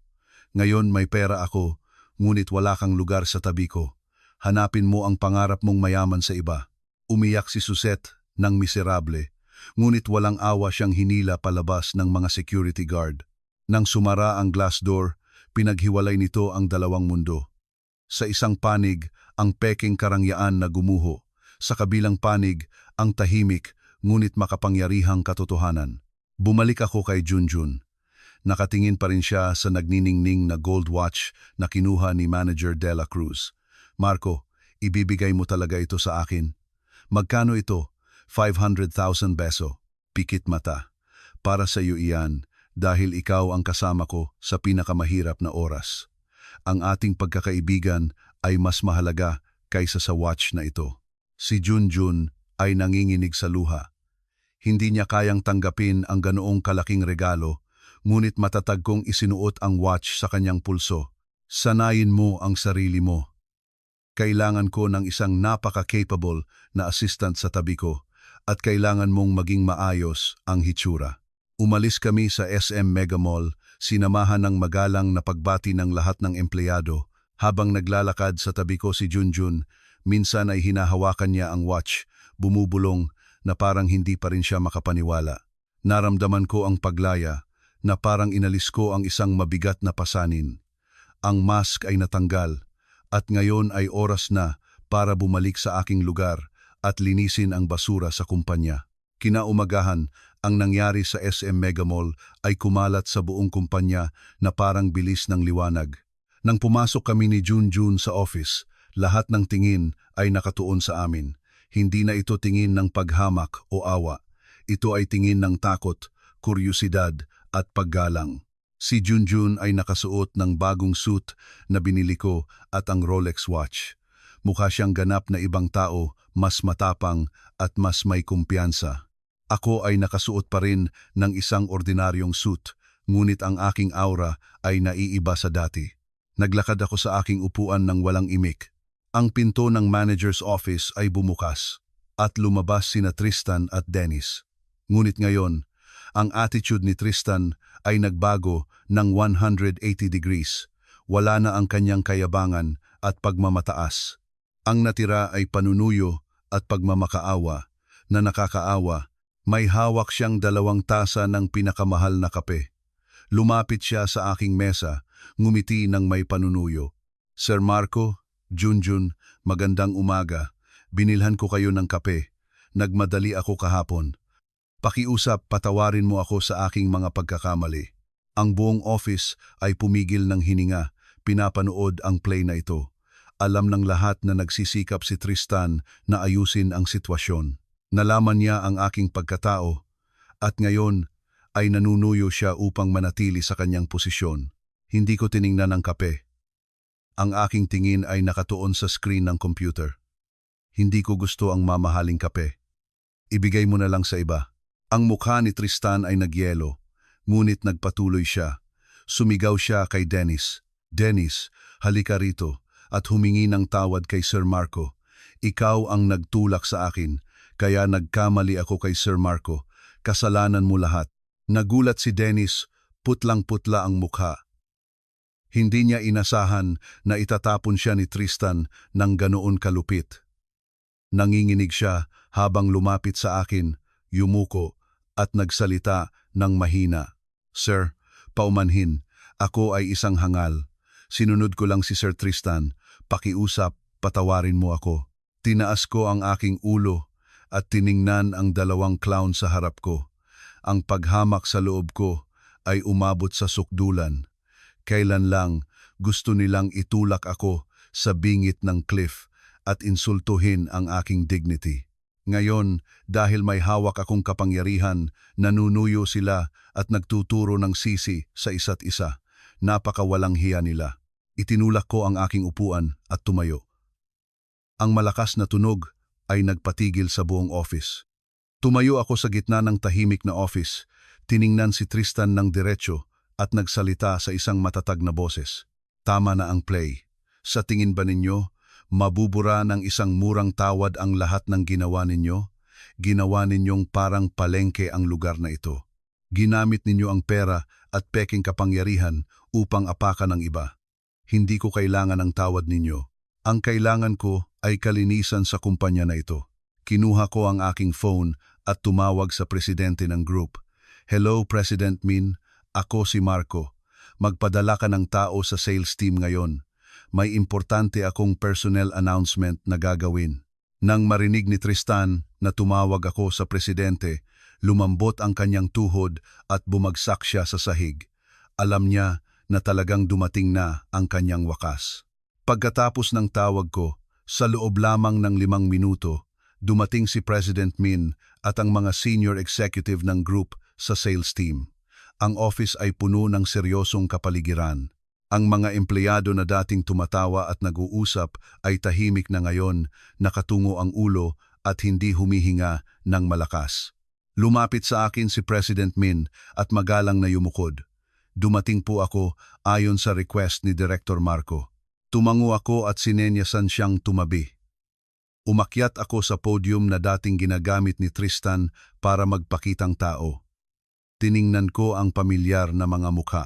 Ngayon may pera ako, ngunit wala kang lugar sa tabi ko. Hanapin mo ang pangarap mong mayaman sa iba. Umiyak si Suzette ng miserable. Ngunit walang awa siyang hinila palabas ng mga security guard. Nang sumara ang glass door, pinaghiwalay nito ang dalawang mundo. Sa isang panig, ang peking karangyaan na gumuho. Sa kabilang panig, ang tahimik ngunit makapangyarihang katotohanan. Bumalik ako kay Junjun. Nakatingin pa rin siya sa nagniningning na gold watch na kinuha ni Manager De La Cruz. Marco, ibibigay mo talaga ito sa akin. Magkano ito? 500,000 peso. Pikit mata. Para sa iyo iyan, dahil ikaw ang kasama ko sa pinakamahirap na oras. Ang ating pagkakaibigan ay mas mahalaga kaysa sa watch na ito. Si Junjun ay nanginginig sa luha. Hindi niya kayang tanggapin ang ganoong kalaking regalo, ngunit matatag kong isinuot ang watch sa kanyang pulso. Sanayin mo ang sarili mo. Kailangan ko ng isang napaka-capable na assistant sa tabi ko at kailangan mong maging maayos ang hitsura. Umalis kami sa SM Mega Mall, sinamahan ng magalang na pagbati ng lahat ng empleyado. Habang naglalakad sa tabi ko si Junjun, minsan ay hinahawakan niya ang watch, bumubulong na parang hindi pa rin siya makapaniwala. Naramdaman ko ang paglaya, na parang inalis ko ang isang mabigat na pasanin. Ang mask ay natanggal, at ngayon ay oras na para bumalik sa aking lugar at linisin ang basura sa kumpanya. Kinaumagahan, ang nangyari sa SM Mega Mall ay kumalat sa buong kumpanya na parang bilis ng liwanag. Nang pumasok kami ni Junjun sa office, lahat ng tingin ay nakatuon sa amin. Hindi na ito tingin ng paghamak o awa. Ito ay tingin ng takot, kuryusidad at paggalang. Si Junjun ay nakasuot ng bagong suit na binili ko at ang Rolex watch. Mukha siyang ganap na ibang tao, mas matapang at mas may kumpiyansa. Ako ay nakasuot pa rin ng isang ordinaryong suit, ngunit ang aking aura ay naiiba sa dati. Naglakad ako sa aking upuan ng walang imik. Ang pinto ng manager's office ay bumukas at lumabas sina Tristan at Dennis. Ngunit ngayon, ang attitude ni Tristan ay nagbago ng 180 degrees. Wala na ang kanyang kayabangan at pagmamataas. Ang natira ay panunuyo at pagmamakaawa na nakakaawa. May hawak siyang 2 tasa ng pinakamahal na kape. Lumapit siya sa aking mesa, ngumiti ng may panunuyo. Sir Marco, Junjun, magandang umaga. Binilhan ko kayo ng kape. Nagmadali ako kahapon. Pakiusap, patawarin mo ako sa aking mga pagkakamali. Ang buong office ay pumigil ng hininga, pinapanood ang play na ito. Alam ng lahat na nagsisikap si Tristan na ayusin ang sitwasyon. Nalaman niya ang aking pagkatao at ngayon ay nanunuyo siya upang manatili sa kanyang posisyon. Hindi ko tiningnan ang kape. Ang aking tingin ay nakatuon sa screen ng computer. Hindi ko gusto ang mamahaling kape. Ibigay mo na lang sa iba. Ang mukha ni Tristan ay nagyelo, ngunit nagpatuloy siya. Sumigaw siya kay Dennis. Dennis, halika rito at humingi ng tawad kay Sir Marco. Ikaw ang nagtulak sa akin. Kaya nagkamali ako kay Sir Marco. Kasalanan mo lahat. Nagulat si Dennis, putlang-putla ang mukha. Hindi niya inasahan na itatapon siya ni Tristan ng ganoon kalupit. Nanginginig siya habang lumapit sa akin, yumuko at nagsalita ng mahina. Sir, paumanhin, ako ay isang hangal. Sinunod ko lang si Sir Tristan. Pakiusap, patawarin mo ako. Tinaas ko ang aking ulo at tiningnan ang 2 clown sa harap ko. Ang paghamak sa loob ko ay umabot sa sukdulan. Kailan lang gusto nilang itulak ako sa bingit ng cliff at insultuhin ang aking dignity. Ngayon, dahil may hawak akong kapangyarihan, nanunuyo sila at nagtuturo ng sisi sa isa't isa. Napakawalang hiya nila. Itinulak ko ang aking upuan at tumayo. Ang malakas na tunog ay nagpatigil sa buong office. Tumayo ako sa gitna ng tahimik na office, tiningnan si Tristan ng diretso at nagsalita sa isang matatag na boses. Tama na ang play. Sa tingin ba ninyo, mabubura ng isang murang tawad ang lahat ng ginawa ninyo? Ginawa ninyong parang palengke ang lugar na ito. Ginamit ninyo ang pera at peking kapangyarihan upang apakan ng iba. Hindi ko kailangan ng tawad ninyo. Ang kailangan ko ay kalinisan sa kumpanya na ito. Kinuha ko ang aking phone at tumawag sa presidente ng group. "Hello, President Min. Ako si Marco. Magpadala ka ng tao sa sales team ngayon. May importante akong personnel announcement na gagawin." Nang marinig ni Tristan na tumawag ako sa presidente, lumambot ang kanyang tuhod at bumagsak siya sa sahig. Alam niya na talagang dumating na ang kanyang wakas. Pagkatapos ng tawag ko, sa loob lamang ng 5 minuto, dumating si President Min at ang mga senior executive ng group sa sales team. Ang office ay puno ng seryosong kapaligiran. Ang mga empleyado na dating tumatawa at nag-uusap ay tahimik na ngayon, nakatungo ang ulo at hindi humihinga ng malakas. Lumapit sa akin si President Min at magalang na yumukod. Dumating po ako ayon sa request ni Director Marco. Tumango ako at sinenyasan siyang tumabi. Umakyat ako sa podium na dating ginagamit ni Tristan para magpakitang tao. Tiningnan ko ang pamilyar na mga mukha.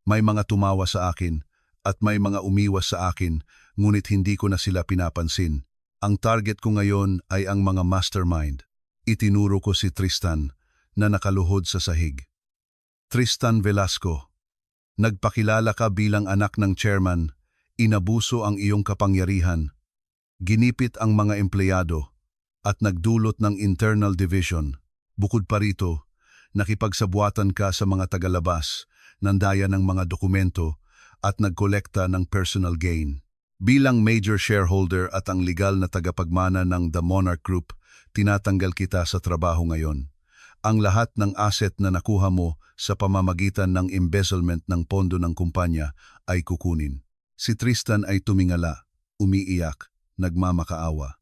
May mga tumawa sa akin at may mga umiwas sa akin, ngunit hindi ko na sila pinapansin. Ang target ko ngayon ay ang mga mastermind. Itinuro ko si Tristan na nakaluhod sa sahig. "Tristan Velasco, nagpakilala ka bilang anak ng chairman, inabuso ang iyong kapangyarihan, ginipit ang mga empleyado, at nagdulot ng internal division. Bukod pa rito, nakipagsabuatan ka sa mga tagalabas, nandaya ng mga dokumento at nagkolekta ng personal gain. Bilang major shareholder at ang legal na tagapagmana ng The Monarch Group, tinatanggal kita sa trabaho ngayon. Ang lahat ng asset na nakuha mo sa pamamagitan ng embezzlement ng pondo ng kumpanya ay kukunin." Si Tristan ay tumingala, umiiyak, nagmamakaawa.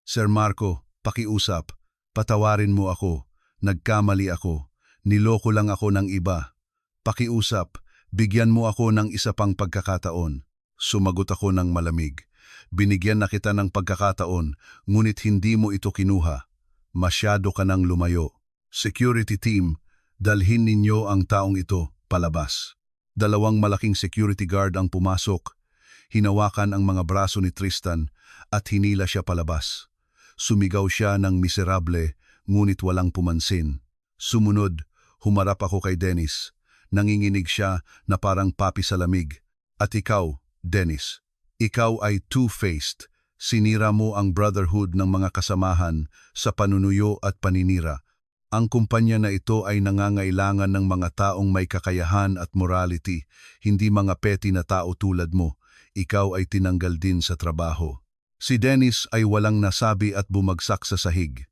"Sir Marco, pakiusap, patawarin mo ako, nagkamali ako, niloko lang ako ng iba. Pakiusap, bigyan mo ako ng isa pang pagkakataon." Sumagot ako ng malamig. "Binigyan na kita ng pagkakataon, ngunit hindi mo ito kinuha. Masyado ka nang lumayo. Security team, dalhin ninyo ang taong ito palabas." 2 malaking security guard ang pumasok. Hinawakan ang mga braso ni Tristan at hinila siya palabas. Sumigaw siya ng miserable, ngunit walang pumansin. Sumunod, humarap ako kay Dennis. Nanginginig siya na parang papi sa lamig. "At ikaw, Dennis, ikaw ay two-faced. Sinira mo ang brotherhood ng mga kasamahan sa panunuyo at paninira. Ang kumpanya na ito ay nangangailangan ng mga taong may kakayahan at morality, hindi mga petty na tao tulad mo. Ikaw ay tinanggal din sa trabaho." Si Dennis ay walang nasabi at bumagsak sa sahig.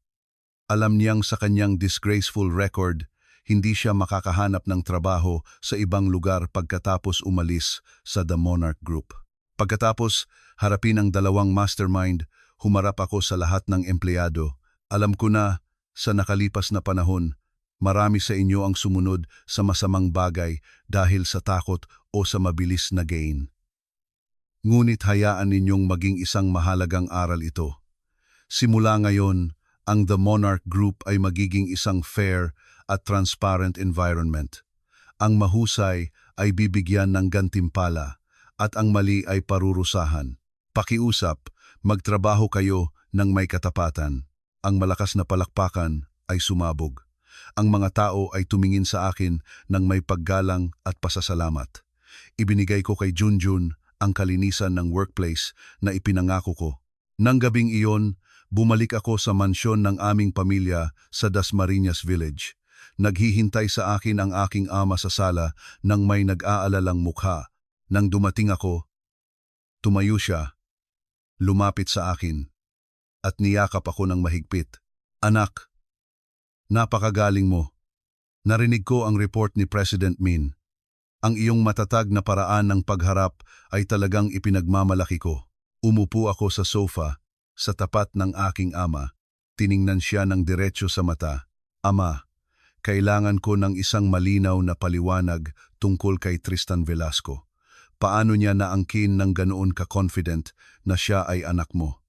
Alam niyang sa kanyang disgraceful record, hindi siya makakahanap ng trabaho sa ibang lugar pagkatapos umalis sa The Monarch Group. Pagkatapos harapin ang 2 mastermind, humarap ako sa lahat ng empleyado. Alam ko na, sa nakalipas na panahon, marami sa inyo ang sumunod sa masamang bagay dahil sa takot o sa mabilis na gain. Ngunit hayaan ninyong maging isang mahalagang aral ito. Simula ngayon, ang The Monarch Group ay magiging isang fair at transparent environment. Ang mahusay ay bibigyan ng gantimpala at ang mali ay parurusahan. Pakiusap, magtrabaho kayo ng may katapatan. Ang malakas na palakpakan ay sumabog. Ang mga tao ay tumingin sa akin ng may paggalang at pasasalamat. Ibinigay ko kay Junjun ang kalinisan ng workplace na ipinangako ko. Nang gabing iyon, bumalik ako sa mansyon ng aming pamilya sa Dasmariñas Village. Naghihintay sa akin ang aking ama sa sala nang may nag-aalalang mukha. Nang dumating ako, tumayo siya, lumapit sa akin, at niyakap ako ng mahigpit. "Anak, napakagaling mo. Narinig ko ang report ni President Min. Ang iyong matatag na paraan ng pagharap ay talagang ipinagmamalaki ko." Umupo ako sa sofa, sa tapat ng aking ama. Tiningnan siya ng diretso sa mata. "Ama, kailangan ko ng isang malinaw na paliwanag tungkol kay Tristan Velasco. Paano niya naangkin ng ganoon ka-confident na siya ay anak mo?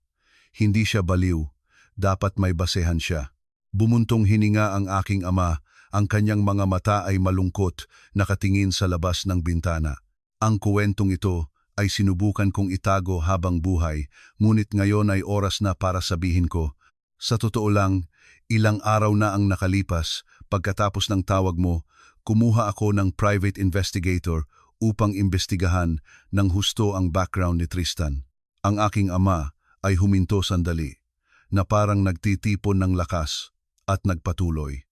Hindi siya baliw, dapat may basehan siya." Bumuntong hininga ang aking ama, ang kanyang mga mata ay malungkot, nakatingin sa labas ng bintana. Ang kuwentong ito ay sinubukan kong itago habang buhay, ngunit ngayon ay oras na para sabihin ko, Sa totoo lang, ilang araw na ang nakalipas pagkatapos ng tawag mo, kumuha ako ng private investigator upang imbestigahan ng husto ang background ni Tristan. Ang aking ama ay huminto sandali, na parang nagtitipon ng lakas at nagpatuloy.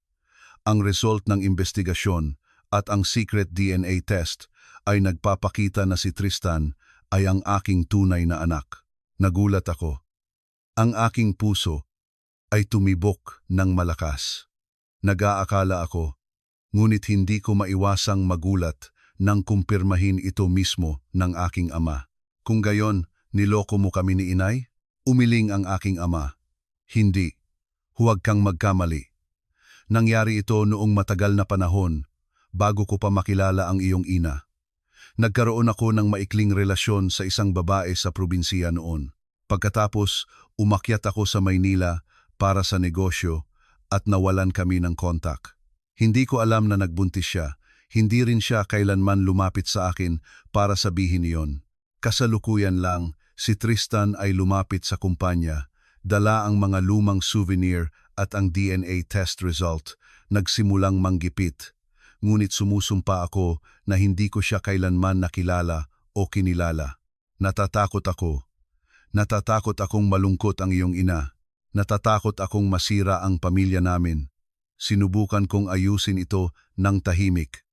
Ang result ng investigasyon at ang secret DNA test ay nagpapakita na si Tristan ay ang aking tunay na anak. Nagulat ako. Ang aking puso ay tumibok ng malakas. Nag-aakala ako, ngunit hindi ko maiwasang magulat nang kumpirmahin ito mismo ng aking ama. Kung gayon, niloko mo kami ni inay? Umiling ang aking ama. Hindi. Huwag kang magkamali. Nangyari ito noong matagal na panahon, bago ko pa makilala ang iyong ina. Nagkaroon ako ng maikling relasyon sa isang babae sa probinsiya noon. Pagkatapos, umakyat ako sa Maynila para sa negosyo at nawalan kami ng kontak. Hindi ko alam na nagbuntis siya. Hindi rin siya kailanman lumapit sa akin para sabihin iyon. Kasalukuyan lang, si Tristan ay lumapit sa kumpanya, dala ang mga lumang souvenir at ang DNA test result, nagsimulang manggipit. Ngunit sumusumpa ako na hindi ko siya kailanman nakilala o kinilala. Natatakot ako. Natatakot akong malungkot ang iyong ina. Natatakot akong masira ang pamilya namin. Sinubukan kong ayusin ito ng tahimik.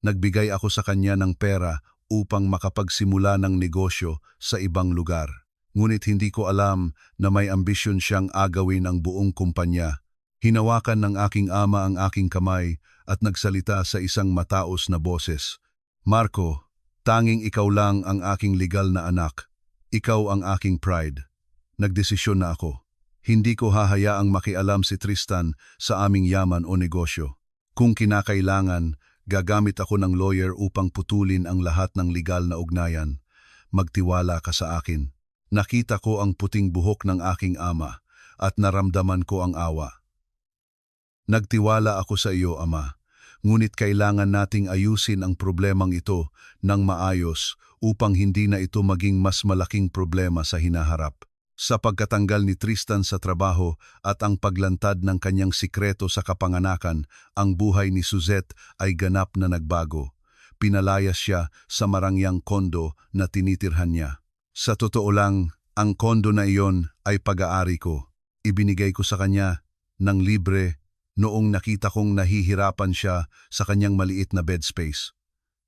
Nagbigay ako sa kanya ng pera upang makapagsimula ng negosyo sa ibang lugar. Ngunit hindi ko alam na may ambisyon siyang agawin ang buong kumpanya. Hinawakan ng aking ama ang aking kamay at nagsalita sa isang mataos na boses. Marco, tanging ikaw lang ang aking legal na anak. Ikaw ang aking pride. Nagdesisyon na ako. Hindi ko hahayaang makialam si Tristan sa aming yaman o negosyo. Kung kinakailangan, gagamit ako ng lawyer upang putulin ang lahat ng legal na ugnayan. Magtiwala ka sa akin. Nakita ko ang puting buhok ng aking ama at naramdaman ko ang awa. Nagtiwala ako sa iyo, ama. Ngunit kailangan nating ayusin ang problemang ito ng maayos upang hindi na ito maging mas malaking problema sa hinaharap. Sa pagkatanggal ni Tristan sa trabaho at ang paglantad ng kanyang sikreto sa kapanganakan, ang buhay ni Suzette ay ganap na nagbago. Pinalayas siya sa marangyang kondo na tinitirhan niya. Sa totoo lang, ang kondo na iyon ay pag-aari ko. Ibinigay ko sa kanya ng libre noong nakita kong nahihirapan siya sa kanyang maliit na bed space.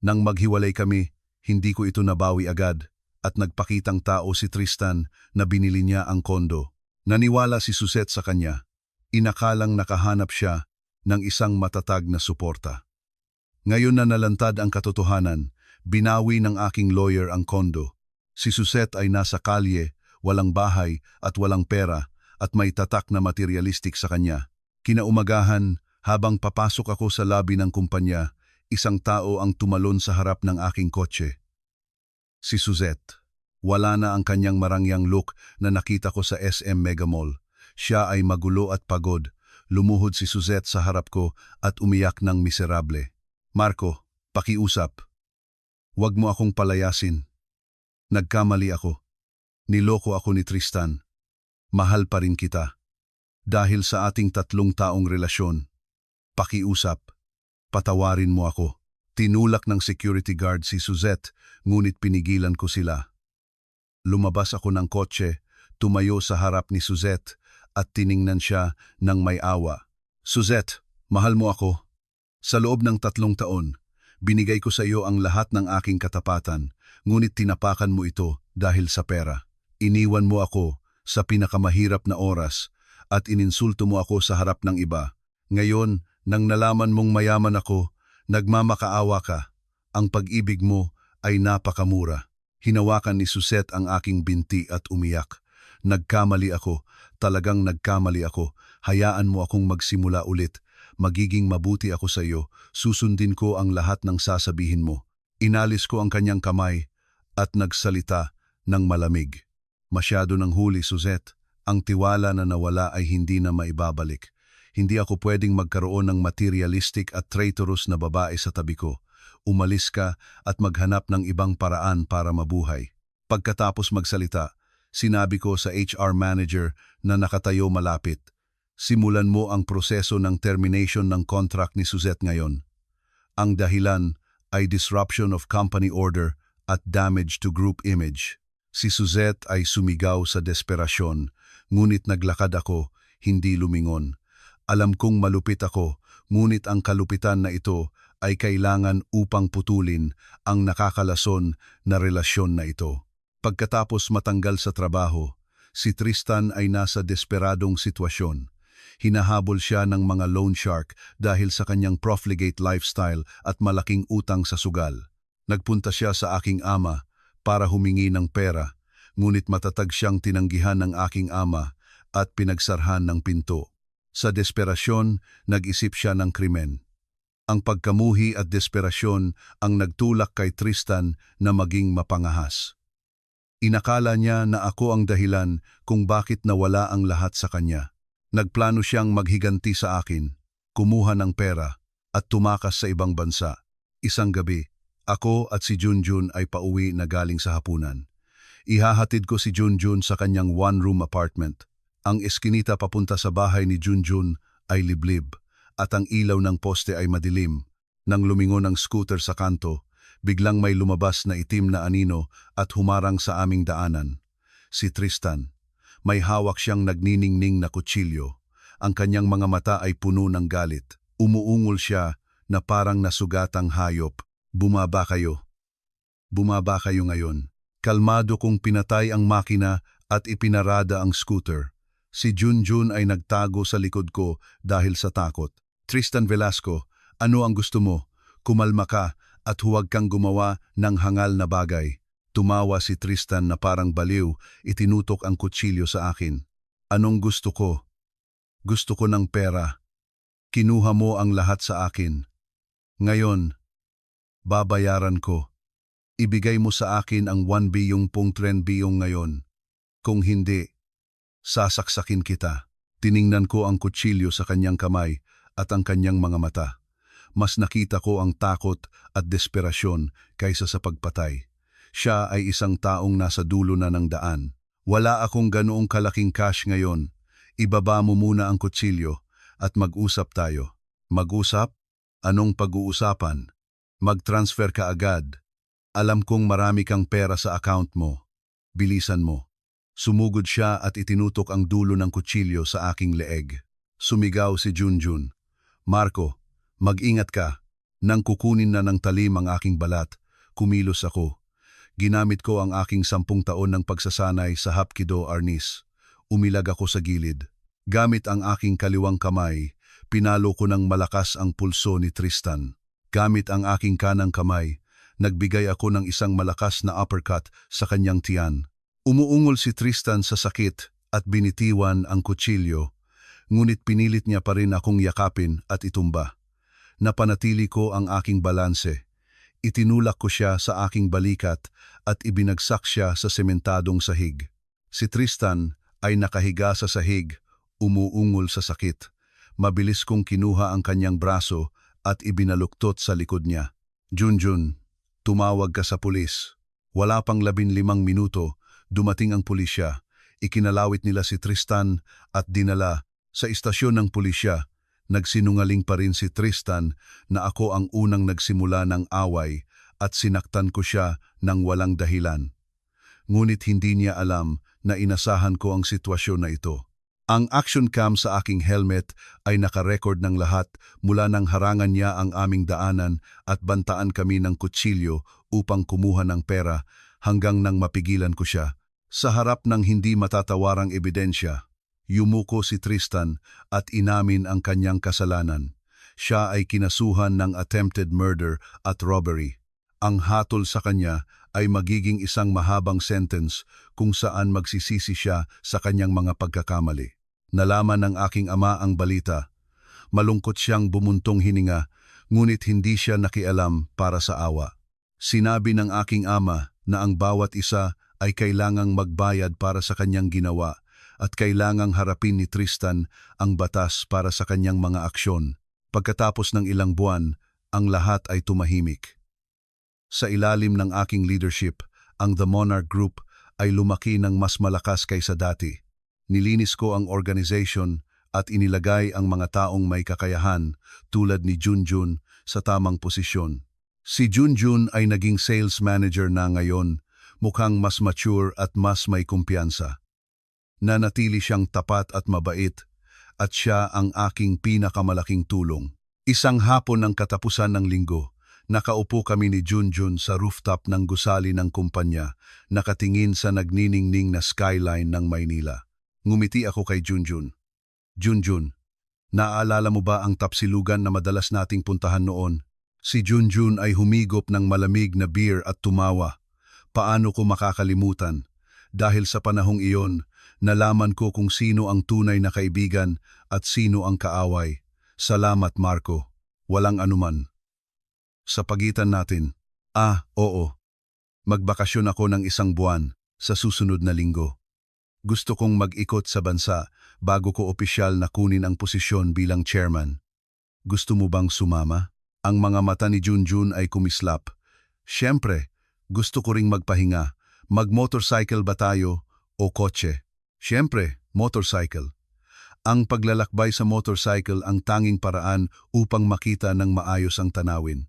Nang maghiwalay kami, hindi ko ito nabawi agad at nagpakitang tao si Tristan na binili niya ang kondo. Naniwala si Suzette sa kanya. Inakalang nakahanap siya ng isang matatag na suporta. Ngayon na nalantad ang katotohanan, binawi ng aking lawyer ang kondo. Si Suzette ay nasa kalye, walang bahay at walang pera at may tatak na materialistic sa kanya. Kinaumagahan, habang papasok ako sa lobby ng kumpanya, isang tao ang tumalon sa harap ng aking kotse. Si Suzette. Wala na ang kanyang marangyang look na nakita ko sa SM Mega Mall. Siya ay magulo at pagod. Lumuhod si Suzette sa harap ko at umiyak ng miserable. Marco, pakiusap. Huwag mo akong palayasin. Nagkamali ako. Niloko ako ni Tristan. Mahal pa rin kita. Dahil sa ating 3 taong relasyon. Pakiusap. Patawarin mo ako. Tinulak ng security guard si Suzette, ngunit pinigilan ko sila. Lumabas ako ng kotse, tumayo sa harap ni Suzette at tiningnan siya ng may awa. Suzette, mahal mo ako. Sa loob ng 3 taon, binigay ko sa iyo ang lahat ng aking katapatan, ngunit tinapakan mo ito dahil sa pera. Iniwan mo ako sa pinakamahirap na oras at ininsulto mo ako sa harap ng iba. Ngayon, nang nalaman mong mayaman ako, nagmamakaawa ka. Ang pag-ibig mo ay napakamura. Hinawakan ni Suzette ang aking binti at umiyak. Nagkamali ako, talagang nagkamali ako. Hayaan mo akong magsimula ulit. Magiging mabuti ako sa iyo. Susundin ko ang lahat ng sasabihin mo. Inalis ko ang kanyang kamay at nagsalita ng malamig. Masyado ng huli, Suzette. Ang tiwala na nawala ay hindi na maibabalik. Hindi ako pwedeng magkaroon ng materialistic at traitorous na babae sa tabi ko. Umalis ka at maghanap ng ibang paraan para mabuhay. Pagkatapos magsalita, Sinabi ko sa HR manager na nakatayo malapit. Simulan mo ang proseso ng termination ng contract ni Suzette ngayon. Ang dahilan ay disruption of company order at damage to group image. Si Suzette ay sumigaw sa desperasyon, ngunit naglakad ako, hindi lumingon. Alam kong malupit ako, ngunit ang kalupitan na ito ay kailangan upang putulin ang nakakalason na relasyon na ito. Pagkatapos matanggal sa trabaho, si Tristan ay nasa desperadong sitwasyon. Hinahabol siya ng mga loan shark dahil sa kanyang profligate lifestyle at malaking utang sa sugal. Nagpunta siya sa aking ama para humingi ng pera, ngunit matatag siyang tinanggihan ng aking ama at pinagsarhan ng pinto. Sa desperasyon, nag-isip siya ng krimen. Ang pagkamuhi at desperasyon ang nagtulak kay Tristan na maging mapangahas. Inakala niya na ako ang dahilan kung bakit nawala ang lahat sa kanya. Nagplano siyang maghiganti sa akin, kumuha ng pera, at tumakas sa ibang bansa. Isang gabi, ako at si Junjun ay pauwi na galing sa hapunan. Ihahatid ko si Junjun sa kanyang one-room apartment. Ang eskinita papunta sa bahay ni Junjun ay liblib, at ang ilaw ng poste ay madilim. Nang lumingon ang scooter sa kanto, biglang may lumabas na itim na anino at humarang sa aming daanan. Si Tristan. May hawak siyang nagniningning na kutsilyo. Ang kanyang mga mata ay puno ng galit. Umuungol siya na parang nasugatang hayop. Bumaba kayo. Bumaba kayo ngayon. Kalmado kong pinatay ang makina at ipinarada ang scooter. Si Junjun ay nagtago sa likod ko dahil sa takot. Tristan Velasco, ano ang gusto mo? Kumalma ka at huwag kang gumawa ng hangal na bagay. Tumawa si Tristan na parang baliw, itinutok ang kutsilyo sa akin. Anong gusto ko? Gusto ko ng pera. Kinuha mo ang lahat sa akin. Ngayon, babayaran ko. Ibigay mo sa akin ang 1 biyong ngayon. Kung hindi, sasaksakin kita. Tiningnan ko ang kutsilyo sa kanyang kamay at ang kanyang mga mata. Mas nakita ko ang takot at desperasyon kaysa sa pagpatay. Siya ay isang taong nasa dulo na ng daan. Wala akong ganoong kalaking cash ngayon. Ibaba mo muna ang kutsilyo at mag-usap tayo. Mag-usap? Anong pag-uusapan? Mag-transfer ka agad. Alam kong marami kang pera sa account mo. Bilisan mo. Sumugod siya at itinutok ang dulo ng kutsilyo sa aking leeg. Sumigaw si Junjun. Marco, mag-ingat ka. Nang kukunin na ng talim ang aking balat, kumilos ako. Ginamit ko ang aking 10 taon ng pagsasanay sa Hapkido Arnis. Umilag ako sa gilid. Gamit ang aking kaliwang kamay, pinalo ko ng malakas ang pulso ni Tristan. Gamit ang aking kanang kamay, nagbigay ako ng isang malakas na uppercut sa kanyang tiyan. Umuungol si Tristan sa sakit at binitiwan ang kutsilyo, ngunit pinilit niya pa rin akong yakapin at itumba. Napanatili ko ang aking balanse. Itinulak ko siya sa aking balikat at ibinagsak siya sa sementadong sahig. Si Tristan ay nakahiga sa sahig, umuungol sa sakit. Mabilis kong kinuha ang kanyang braso at ibinaluktot sa likod niya. Junjun, tumawag ka sa pulis. Wala pang 15 minuto, dumating ang pulisya. Ikinalawit nila si Tristan at dinala sa istasyon ng pulisya. Nagsinungaling pa rin si Tristan na ako ang unang nagsimula ng away at sinaktan ko siya ng walang dahilan. Ngunit hindi niya alam na inasahan ko ang sitwasyon na ito. Ang action cam sa aking helmet ay nakarecord ng lahat mula nang harangan niya ang aming daanan at bantaan kami ng kutsilyo upang kumuha ng pera hanggang nang mapigilan ko siya. Sa harap ng hindi matatawarang ebidensya, yumuko si Tristan at inamin ang kanyang kasalanan. Siya ay kinasuhan ng attempted murder at robbery. Ang hatol sa kanya ay magiging isang mahabang sentence kung saan magsisisi siya sa kanyang mga pagkakamali. Nalaman ng aking ama ang balita. Malungkot siyang bumuntong hininga, ngunit hindi siya nakialam para sa awa. Sinabi ng aking ama na ang bawat isa ay kailangang magbayad para sa kanyang ginawa at kailangang harapin ni Tristan ang batas para sa kanyang mga aksyon. Pagkatapos ng ilang buwan, ang lahat ay tumahimik. Sa ilalim ng aking leadership, ang The Monarch Group ay lumaki ng mas malakas kaysa dati. Nilinis ko ang organization at inilagay ang mga taong may kakayahan tulad ni Junjun sa tamang posisyon. Si Junjun ay naging sales manager na ngayon, mukhang mas mature at mas may kumpiyansa. Nanatili siyang tapat at mabait at siya ang aking pinakamalaking tulong. Isang hapon ng katapusan ng linggo, nakaupo kami ni Junjun sa rooftop ng gusali ng kumpanya, nakatingin sa nagniningning na skyline ng Maynila. Ngumiti ako kay Junjun. Junjun, naaalala mo ba ang tapsilugan na madalas nating puntahan noon? Si Junjun ay humigop ng malamig na beer at tumawa. Paano ko makakalimutan? Dahil sa panahong iyon, nalaman ko kung sino ang tunay na kaibigan at sino ang kaaway. Salamat, Marco. Walang anuman. Sa pagitan natin, oo. Magbakasyon ako ng 1 buwan sa susunod na linggo. Gusto kong mag-ikot sa bansa bago ko opisyal na kunin ang posisyon bilang chairman. Gusto mo bang sumama? Ang mga mata ni Junjun ay kumislap. Siyempre, gusto ko ring magpahinga. Mag-motorcycle ba tayo o kotse? Siyempre, motorcycle. Ang paglalakbay sa motorcycle ang tanging paraan upang makita ng maayos ang tanawin.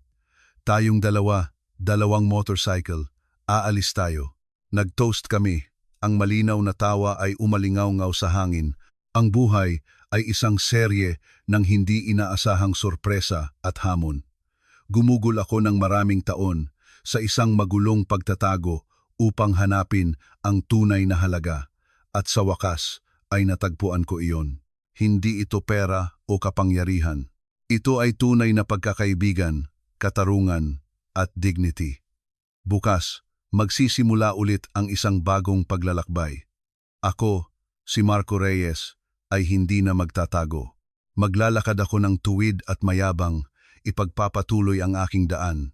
Tayong dalawa, 2 motorcycle, aalis tayo. Nag-toast kami. Ang malinaw na tawa ay umalingaw-ngaw sa hangin. Ang buhay ay isang serye ng hindi inaasahang sorpresa at hamon. Gumugol ako ng maraming taon sa isang magulong pagtatago upang hanapin ang tunay na halaga. At sa wakas ay natagpuan ko iyon. Hindi ito pera o kapangyarihan. Ito ay tunay na pagkakaibigan, katarungan at dignity. Bukas, magsisimula ulit ang isang bagong paglalakbay. Ako, si Marco Reyes, ay hindi na magtatago. Maglalakad ako ng tuwid at mayabang, ipagpapatuloy ang aking daan.